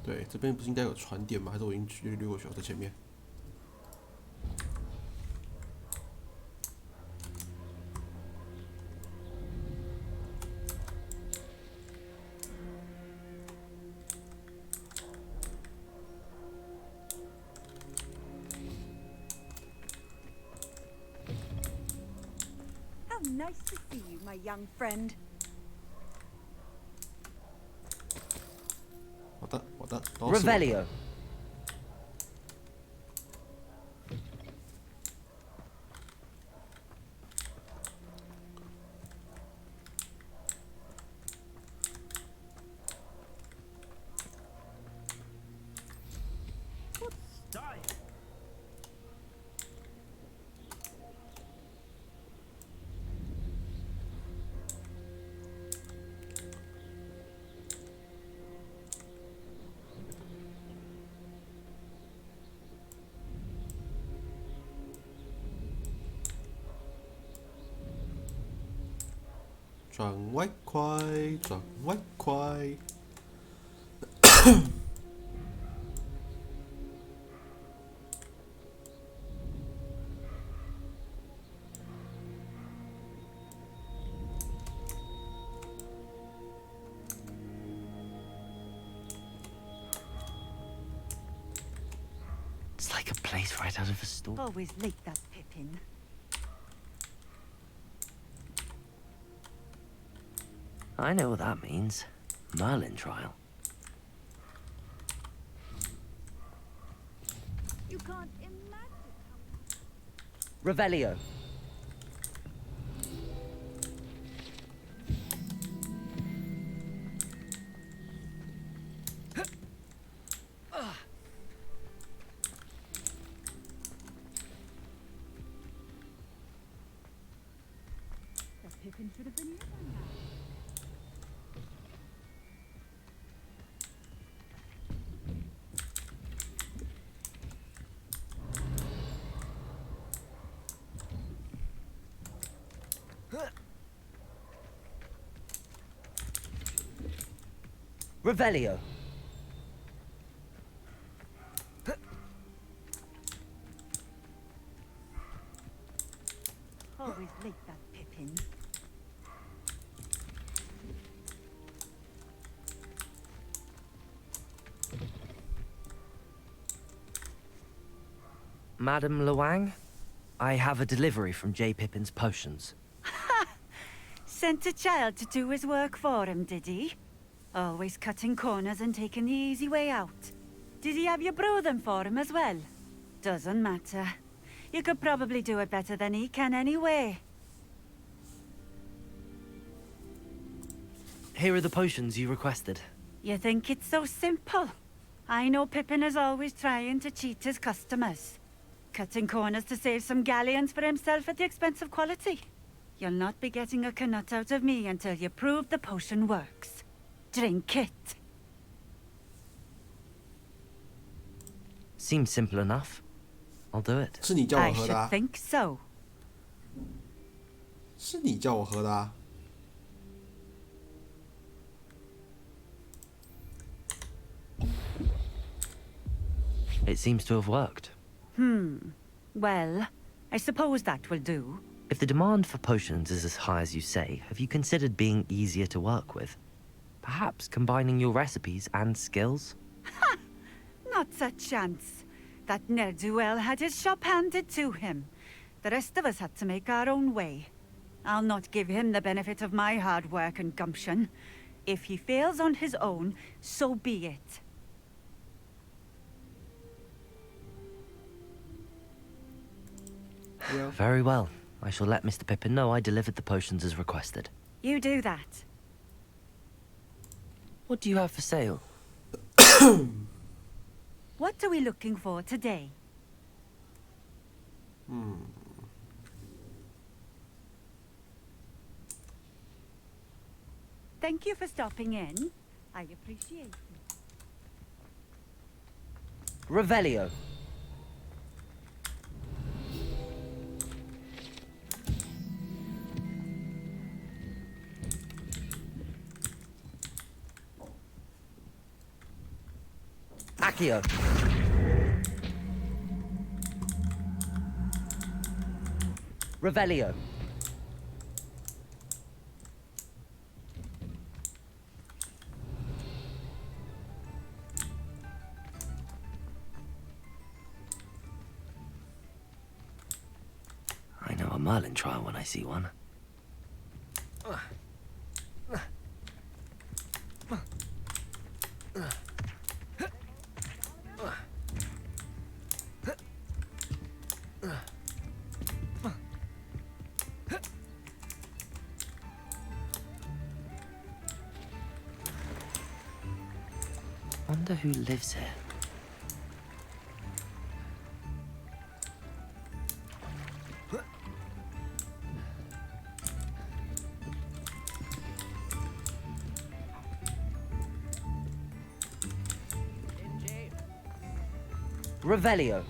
对，这边不是应该有船点吗？还是我已经略过去了，在前面。How nice to see you, my young friend. 我的，都是我的。 Revelio.转外快，转外快。It's like a place right out of a story. Always late, that Pippin. I know what that means. Merlin trial. You can't imagine how... Revelio. That Pippin should have been here by now. Revelio. Always late, that Pippin. Madam Luang, I have a delivery from J. Pippin's Potions. Sent a child to do his work for him, did he? Always cutting corners and taking the easy way out. Did he have you brew them for him as well? Doesn't matter. You could probably do it better than he can anyway. Here are the potions you requested. You think it's so simple? I know Pippin is always trying to cheat his customers. Cutting corners to save some galleons for himself at the expense of quality. You'll not be getting a knut out of me until you prove the potion works. Drink it. Seems simple enough. I'll do it. 是你叫我 I 喝的 should 啊？ think so. 是你叫我喝的啊？ It seems to have worked. Well, I suppose that will do. If the demand for potions is as high as you say, have you considered being easier to work with? Perhaps combining your recipes and skills? Not a chance. That ne'er-do-well had his shop handed to him. The rest of us had to make our own way. I'll not give him the benefit of my hard work and gumption. If he fails on his own, so be it. Yeah. Very well. I shall let Mr. Pippin know I delivered the potions as requested. You do that. What do you have for sale? What are we looking for today? Thank you for stopping in. I appreciate it. Revelio. Accio. Revelio. I know a Merlin trial when I see one. Wonder who lives here. Revelio.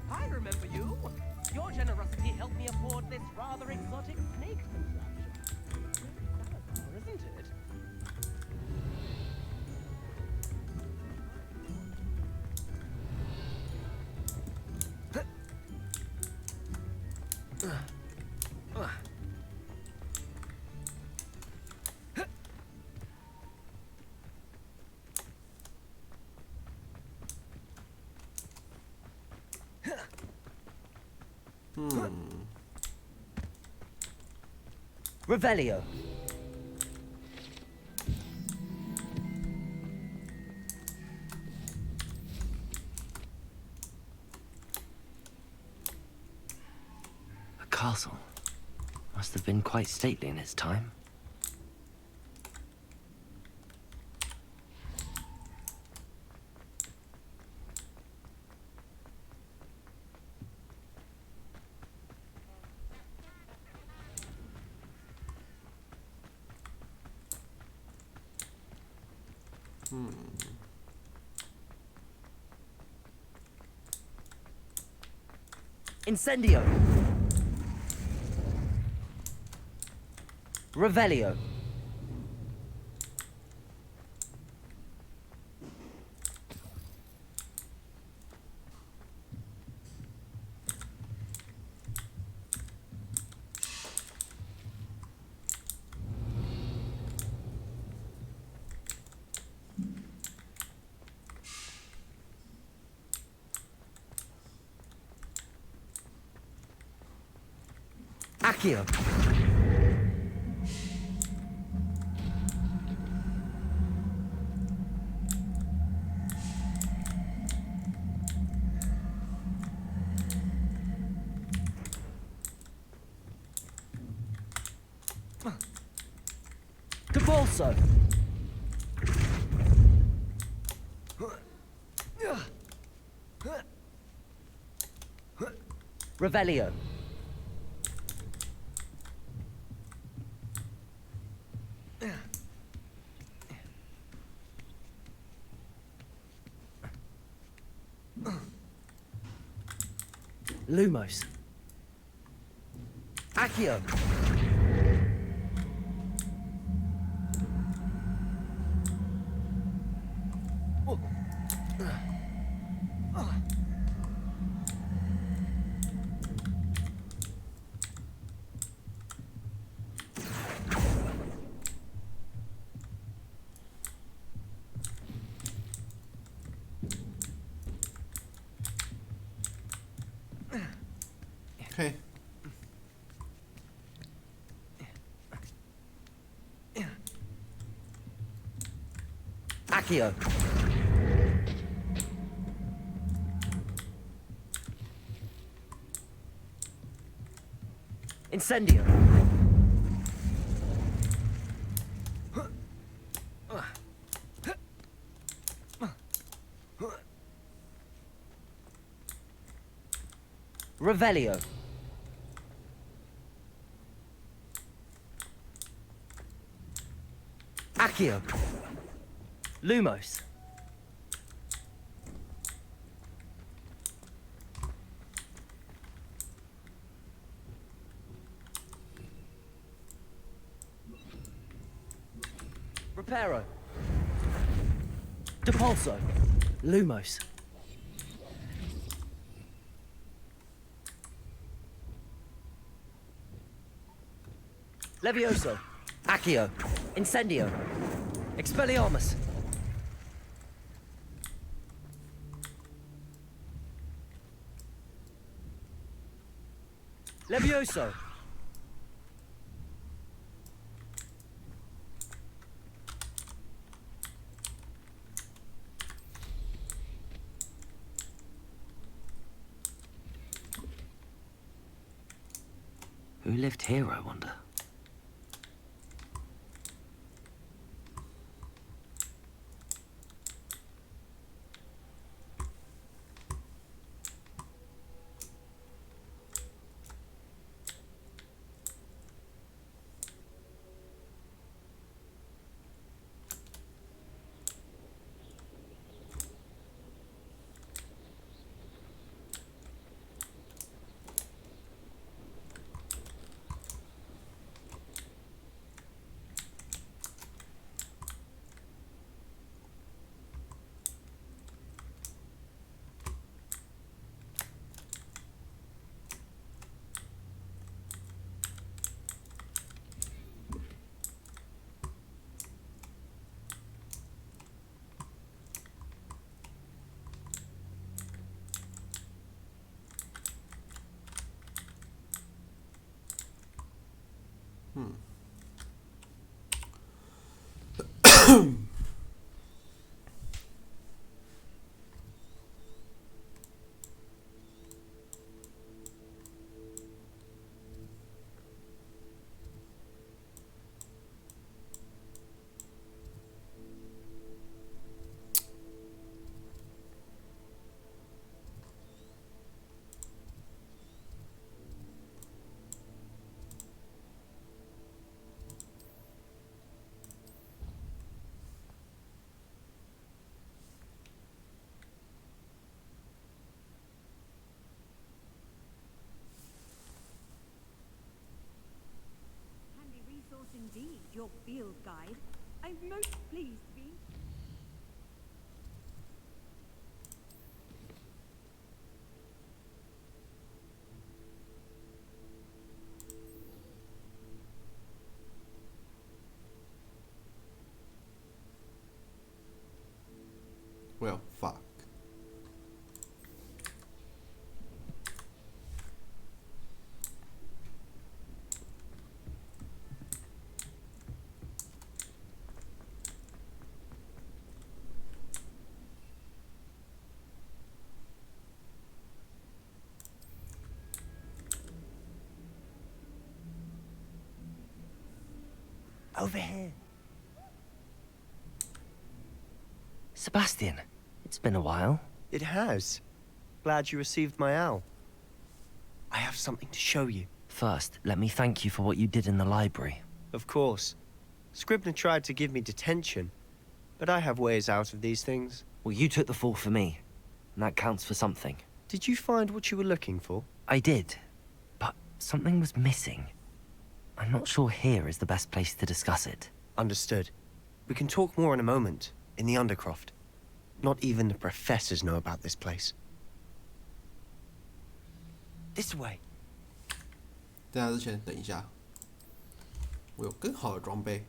I remember you. Your generosity helped me afford this rather exotic snake contraption. Salazar, isn't it? Revelio. A castle. Must have been quite stately in its time. Incendio. Revelio. Accio. Debolso. Revelio. Lumos. Accio. Okay. Accio. Incendio. Revelio. Accio. Lumos. Reparo. Depulso. Lumos. Levioso. Accio. Incendio. Expelliarmus. Levioso. Who lived here, I wonder? Indeed, your field guide. I'm most pleased to be. Well, fuck. Over here. Sebastian, it's been a while. It has. Glad you received my owl. I have something to show you. First, let me thank you for what you did in the library. Of course. Scribner tried to give me detention, but I have ways out of these things. Well, you took the fall for me, and that counts for something. Did you find what you were looking for? I did, but something was missing. I'm not sure here is the best place to discuss it. Understood. We can talk more in a moment, in the Undercroft. Not even the professors know about this place. This way. 在那之前，等一下，我有更好的装备。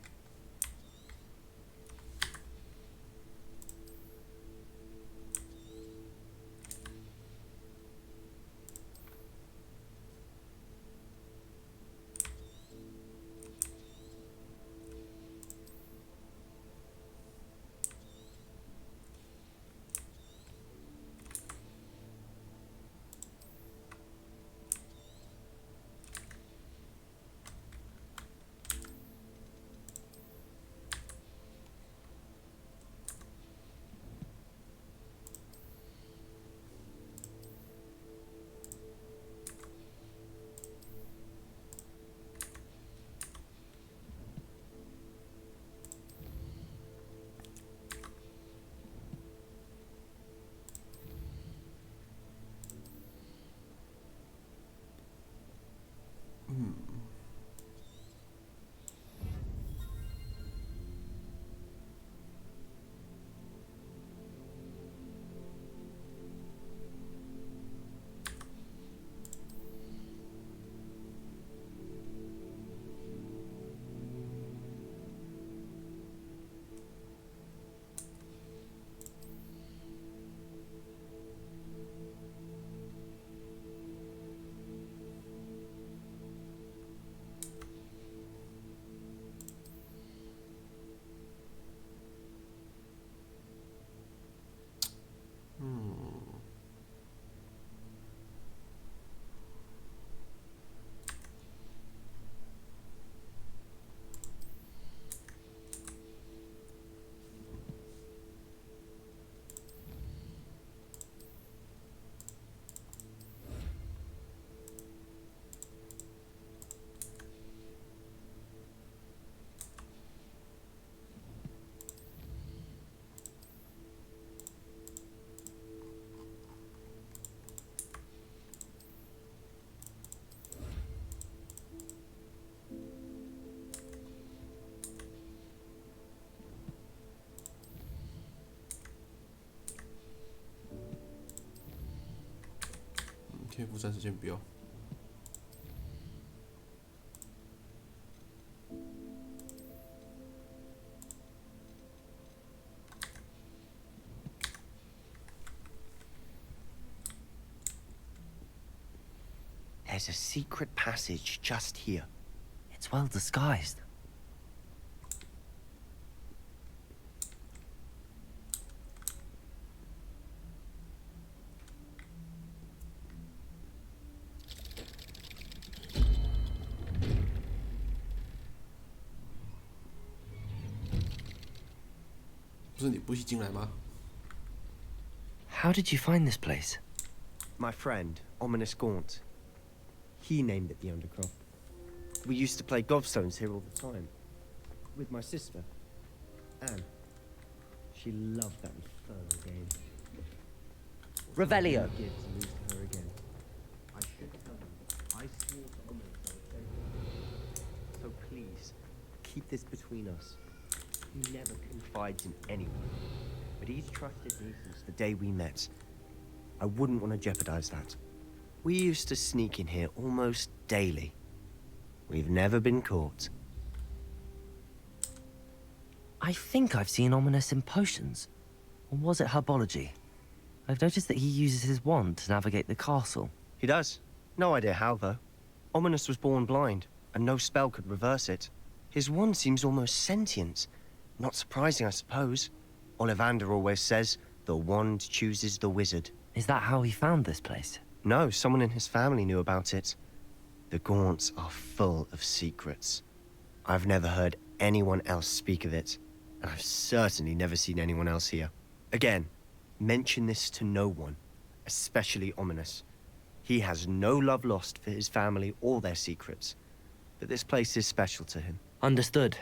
天赋暂时先不要。There's a secret passage just here. It's well disguised. How did you find this place? My friend, Ominous Gaunt. He named it the Undercroft. We used to play gobstones here all the time. With my sister, Anne. She loved that infernal game. Revelio. To lose to her again. I should tell them. I swore to Ominous I would save her. So please, keep this between us. He never confides in anyone. But he's trusted me since the day we met. I wouldn't want to jeopardize that. We used to sneak in here almost daily. We've never been caught. I think I've seen Ominous in potions. Or was it herbology? I've noticed that he uses his wand to navigate the castle. He does. No idea how, though. Ominous was born blind, and no spell could reverse it. His wand seems almost sentient. Not surprising, I suppose. Ollivander always says, the wand chooses the wizard. Is that how he found this place? No, someone in his family knew about it. The Gaunts are full of secrets. I've never heard anyone else speak of it, and I've certainly never seen anyone else here. Again, mention this to no one, especially Ominous. He has no love lost for his family or their secrets, but this place is special to him. Understood.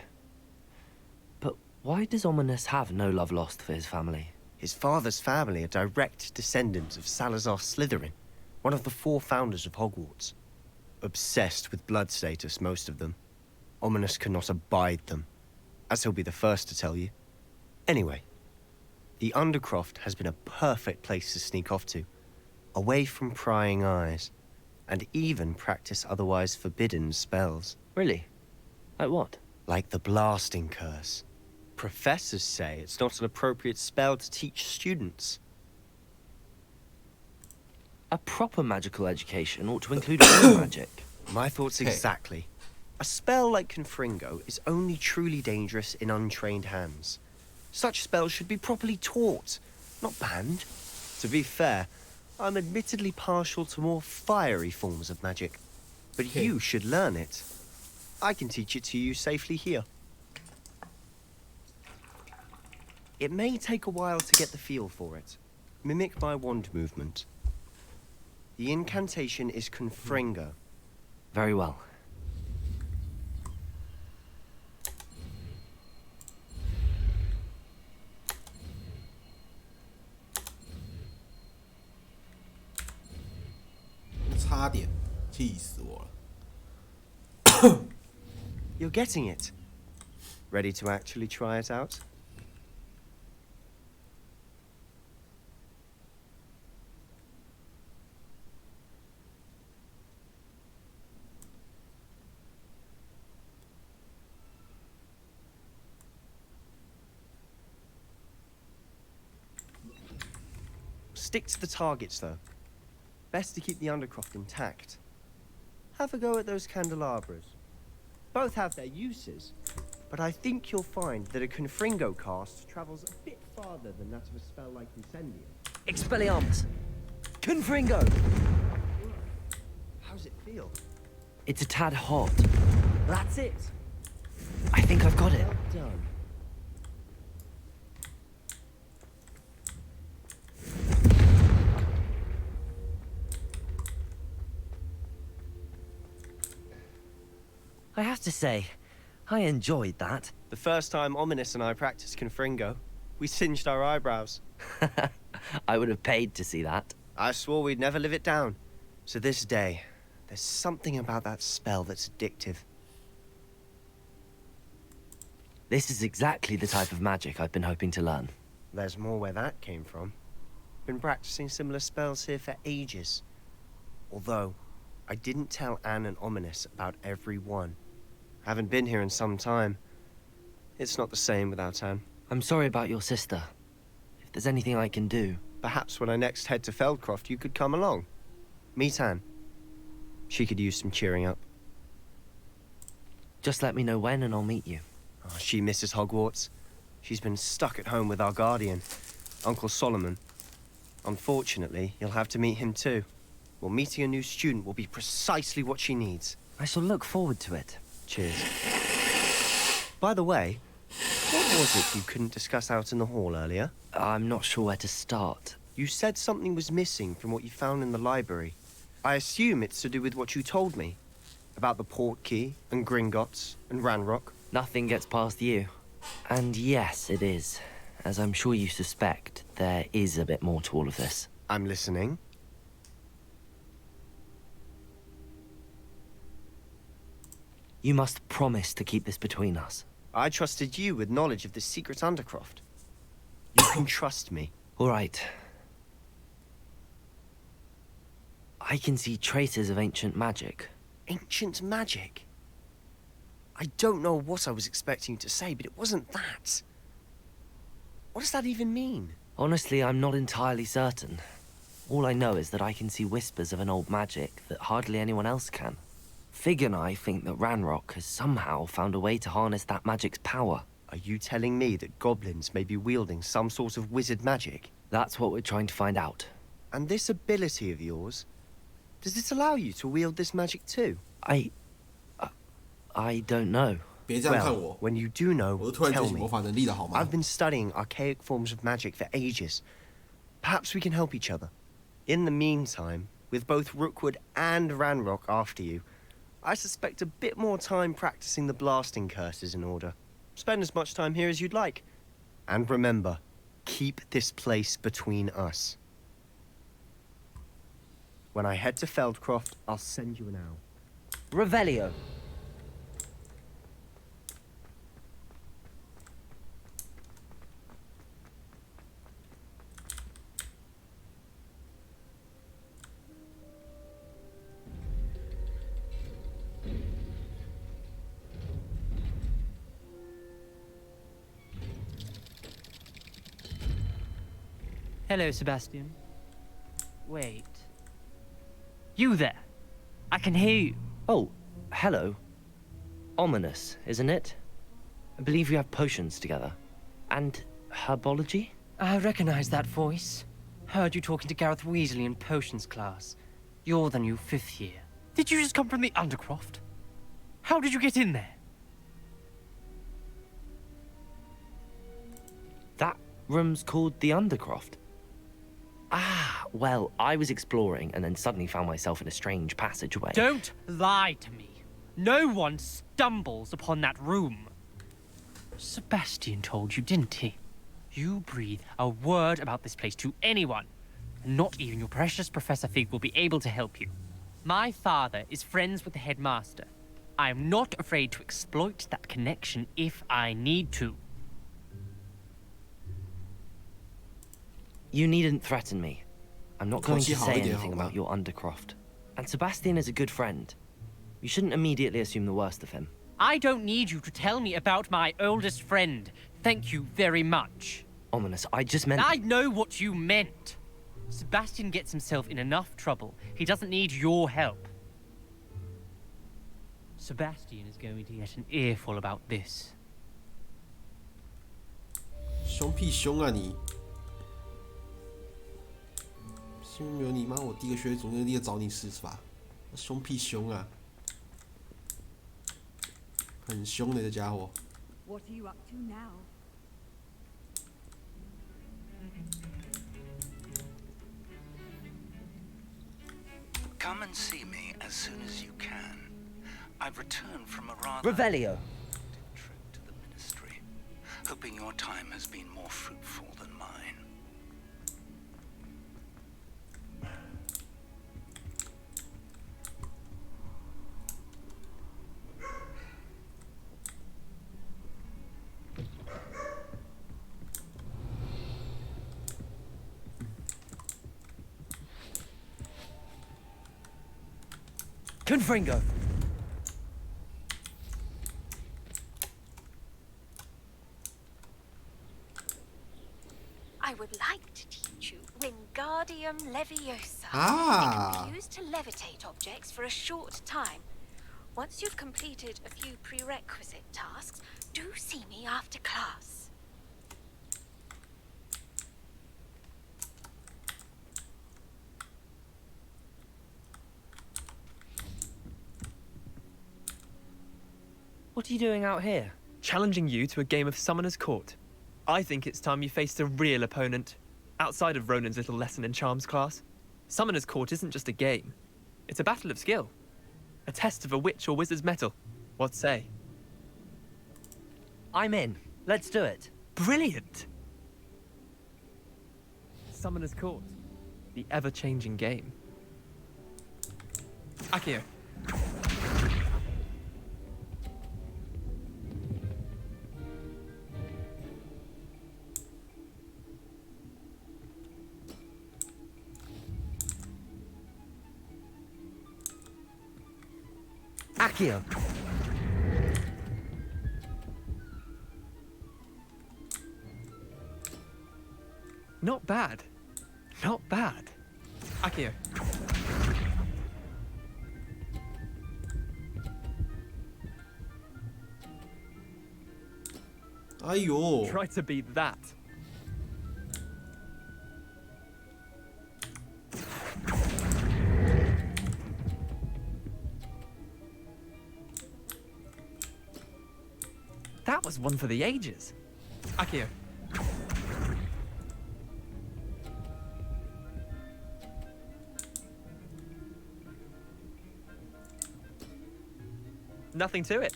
But why does Ominous have no love lost for his family? His father's family are direct descendants of Salazar Slytherin, one of the 4 founders of Hogwarts. Obsessed with blood status, most of them. Ominous cannot abide them, as he'll be the first to tell you. Anyway, the Undercroft has been a perfect place to sneak off to, away from prying eyes, and even practice otherwise forbidden spells. Really? Like what? Like the Blasting Curse. Professors say it's not an appropriate spell to teach students. A proper magical education ought to include real magic. My thoughts exactly. A spell like Confringo is only truly dangerous in untrained hands. Such spells should be properly taught, not banned. To be fair, I'm admittedly partial to more fiery forms of magic. But you should learn it. I can teach it to you safely here. It may take a while to get the feel for it. Mimic my wand movement. The incantation is Confringo. Very well. You're getting it. Ready to actually try it out? Stick to the targets, though. Best to keep the Undercroft intact. Have a go at those candelabras. Both have their uses, but I think you'll find that a Confringo cast travels a bit farther than that of a spell like Incendium. Expelliarmus! Confringo! How's it feel? It's a tad hot. That's it! I think I've got it. Well done. I have to say, I enjoyed that. The first time Ominous and I practiced Confringo, we singed our eyebrows. I would have paid to see that. I swore we'd never live it down. To this day, there's something about that spell that's addictive. This is exactly the type of magic I've been hoping to learn. There's more where that came from. Been practicing similar spells here for ages. Although, I didn't tell Anne and Ominous about every one. Haven't been here in some time. It's not the same without Anne. I'm sorry about your sister. If there's anything I can do... Perhaps when I next head to Feldcroft, you could come along. Meet Anne. She could use some cheering up. Just let me know when and I'll meet you. Oh, she misses Hogwarts. She's been stuck at home with our guardian, Uncle Solomon. Unfortunately, you'll have to meet him too. Well, meeting a new student will be precisely what she needs. I shall look forward to it. Cheers. By the way, what was it you couldn't discuss out in the hall earlier? I'm not sure where to start. You said something was missing from what you found in the library. I assume it's to do with what you told me. About the port key, and Gringotts, and Ranrock. Nothing gets past you. And yes, it is. As I'm sure you suspect, there is a bit more to all of this. I'm listening. You must promise to keep this between us. I trusted you with knowledge of the secret Undercroft. You can trust me. All right. I can see traces of ancient magic. Ancient magic? I don't know what I was expecting you to say, but it wasn't that. What does that even mean? Honestly, I'm not entirely certain. All I know is that I can see whispers of an old magic that hardly anyone else can. Fig and I think that Ranrock has somehow found a way to harness that magic's power. Are you telling me that goblins may be wielding some sort of wizard magic? That's what we're trying to find out. And this ability of yours, does it allow you to wield this magic too? I don't know. 别这样看我。 when you do know, 我是突然觉 tell 醒 me. 魔法能力的好吗？ I've been studying archaic forms of magic for ages. Perhaps we can help each other. In the meantime, with both Rookwood and Ranrock after you, I suspect a bit more time practicing the blasting curses in order. Spend as much time here as you'd like. And remember, keep this place between us. When I head to Feldcroft, I'll send you an owl. Revelio. Hello, Sebastian. Wait. You there? I can hear you. Oh, hello. Ominous, isn't it? I believe we have potions together. And herbology? I recognize that voice. Heard you talking to Gareth Weasley in potions class. You're the new 5th year. Did you just come from the Undercroft? How did you get in there? That room's called the Undercroft. Ah, well, I was exploring and then suddenly found myself in a strange passageway. Don't lie to me. No one stumbles upon that room. Sebastian told you, didn't he? You breathe a word about this place to anyone, and not even your precious Professor Fig will be able to help you. My father is friends with the headmaster. I am not afraid to exploit that connection if I need to. You needn't threaten me. I'm not going to say anything about your Undercroft. And Sebastian is a good friend. You shouldn't immediately assume the worst of him. I don't need you to tell me about my oldest friend. Thank you very much. Ominous, I just meant... I know what you meant. Sebastian gets himself in enough trouble. He doesn't need your help. Sebastian is going to get an earful about this. 凶屁凶啊你！是没有你妈，我第一个学总经理找你是吧？凶屁凶啊！很凶的这家伙。What are you up to now? Come and see me as soon as you can. I've returned from a rather Revelio. trip to the Ministry, hoping your time has been more fruitful than mine. Confringo. I would like to teach you Wingardium Leviosa. Ah. It can be used to levitate objects for a short time. Once you've completed a few prerequisite tasks, do see me after class. What are you doing out here? Challenging you to a game of Summoner's Court. I think it's time you faced a real opponent, outside of Ronan's little lesson in Charms class. Summoner's Court isn't just a game. It's a battle of skill. A test of a witch or wizard's mettle. What say? I'm in. Let's do it. Brilliant! Summoner's Court. The ever-changing game. Akio. Accio. Not bad. Not bad. Akio. Ayo. Try to beat that. was one for the ages. Akio. Nothing to it.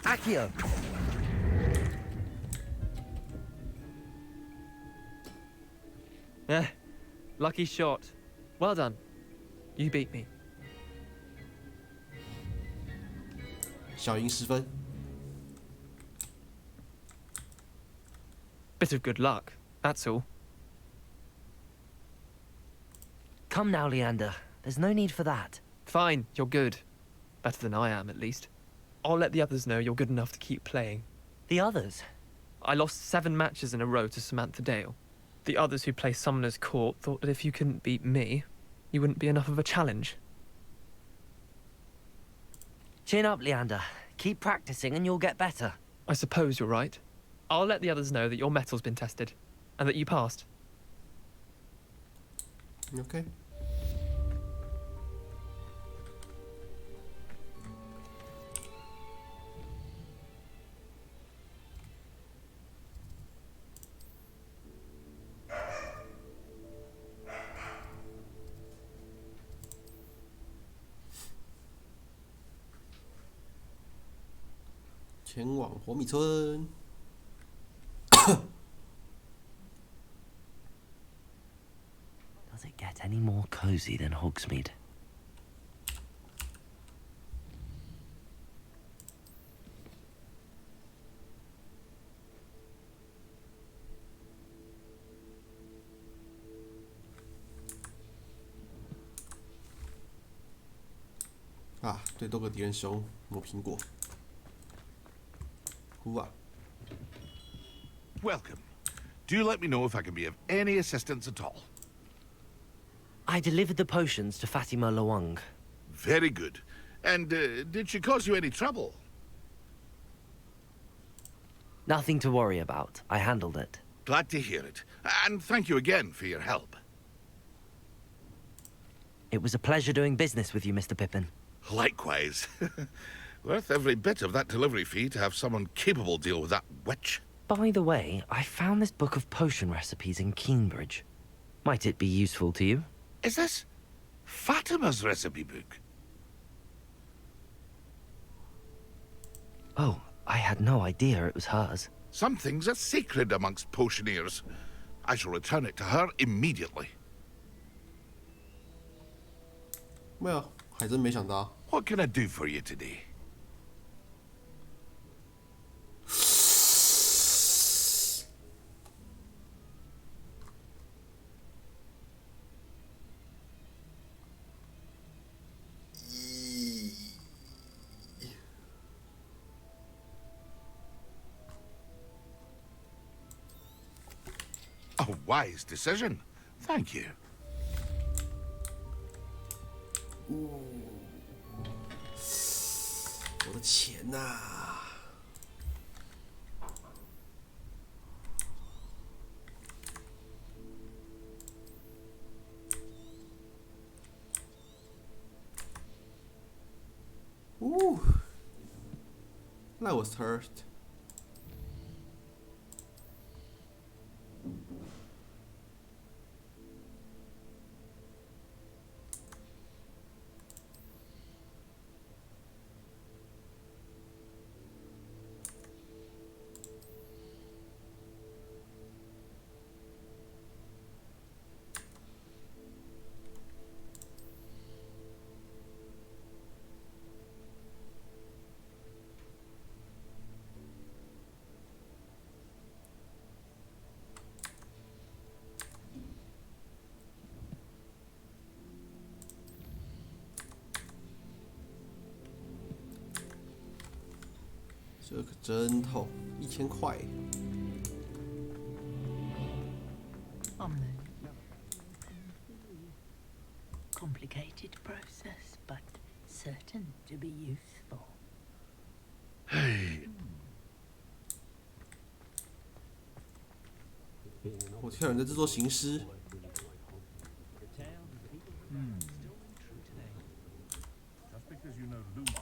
Akio! Lucky shot. Well done. You beat me. 小赢10分。Bit of good luck, that's all. Come now, Leander. There's no need for that. Fine, you're good. Better than I am, at least. I'll let the others know you're good enough to keep playing. The others? I lost 7 matches in a row to Samantha Dale. The others who play Summoner's Court thought that if you couldn't beat me, you wouldn't be enough of a challenge. Chin up, Leander. Keep practicing and you'll get better. I suppose you're right. I'll let the others know that your metal's been tested, and that you passed. Okay.前往火米村。Does it get any more cozy than Hogsmeade?啊，对，斗个敌人凶，磨苹果。呼啊！ Welcome. Do let me know if I can be of any assistance at all. I delivered the potions to Fatima Lawang. Very good. And did she cause you any trouble? Nothing to worry about. I handled it. Glad to hear it. And thank you again for your help. It was a pleasure doing business with you, Mr. Pippin. Likewise. Worth every bit of that delivery fee to have someone capable deal with that witch. By the way, I found this book of potion recipes in Cambridge. Might it be useful to you? Is this Fatima's recipe book? Oh, I had no idea it was hers. Some things are sacred amongst potioneers. I shall return it to her immediately. Well, 还真没想到。 What can I do for you today? A wise decision. Thank you. 我的钱呐、Ooh, that was hurt.这可真痛，1000块。Complicated process, but certain to be useful. Hey. 我天，有人在制作行尸。Just because you know Lumos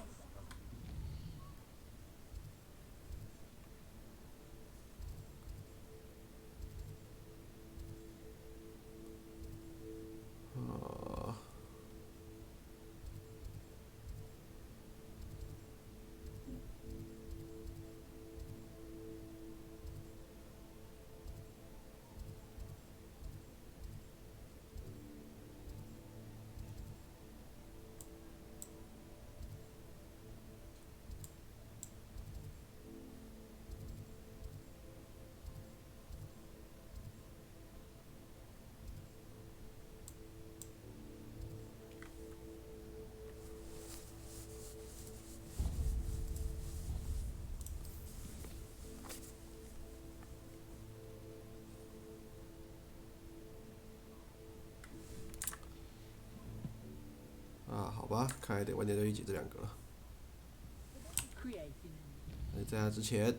吧，看来得晚点就去解这2个了。在它之前。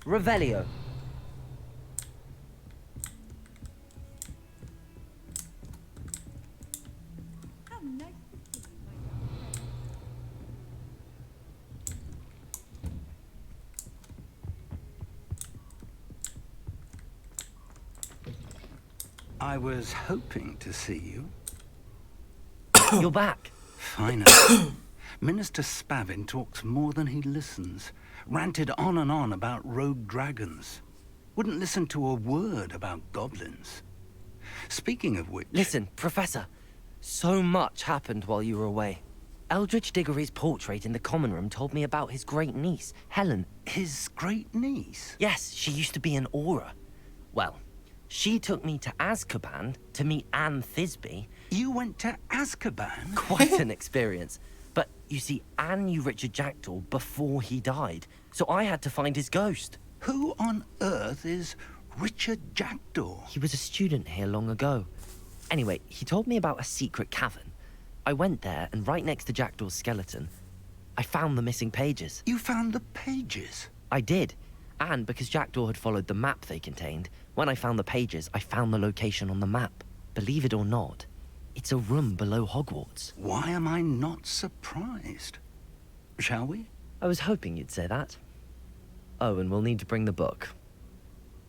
Revelio. I was hoping to see you. You're back. Finally. Minister Spavin talks more than he listens. Ranted on and on about rogue dragons. Wouldn't listen to a word about goblins. Speaking of which... Listen, Professor. So much happened while you were away. Eldridge Diggory's portrait in the common room told me about his great niece, Helen. His great niece? Yes, she used to be an Auror. Well, she took me to Azkaban to meet Anne Thisbe. You went to Azkaban? Quite an experience. But, you see, Anne knew Richard Jackdaw before he died, so I had to find his ghost. Who on earth is Richard Jackdaw? He was a student here long ago. Anyway, he told me about a secret cavern. I went there, and right next to Jackdaw's skeleton, I found the missing pages. You found the pages? I did. And because Jackdaw had followed the map they contained, when I found the pages, I found the location on the map. Believe it or not, it's a room below Hogwarts. Why am I not surprised? Shall we? I was hoping you'd say that. Oh, and we'll need to bring the book.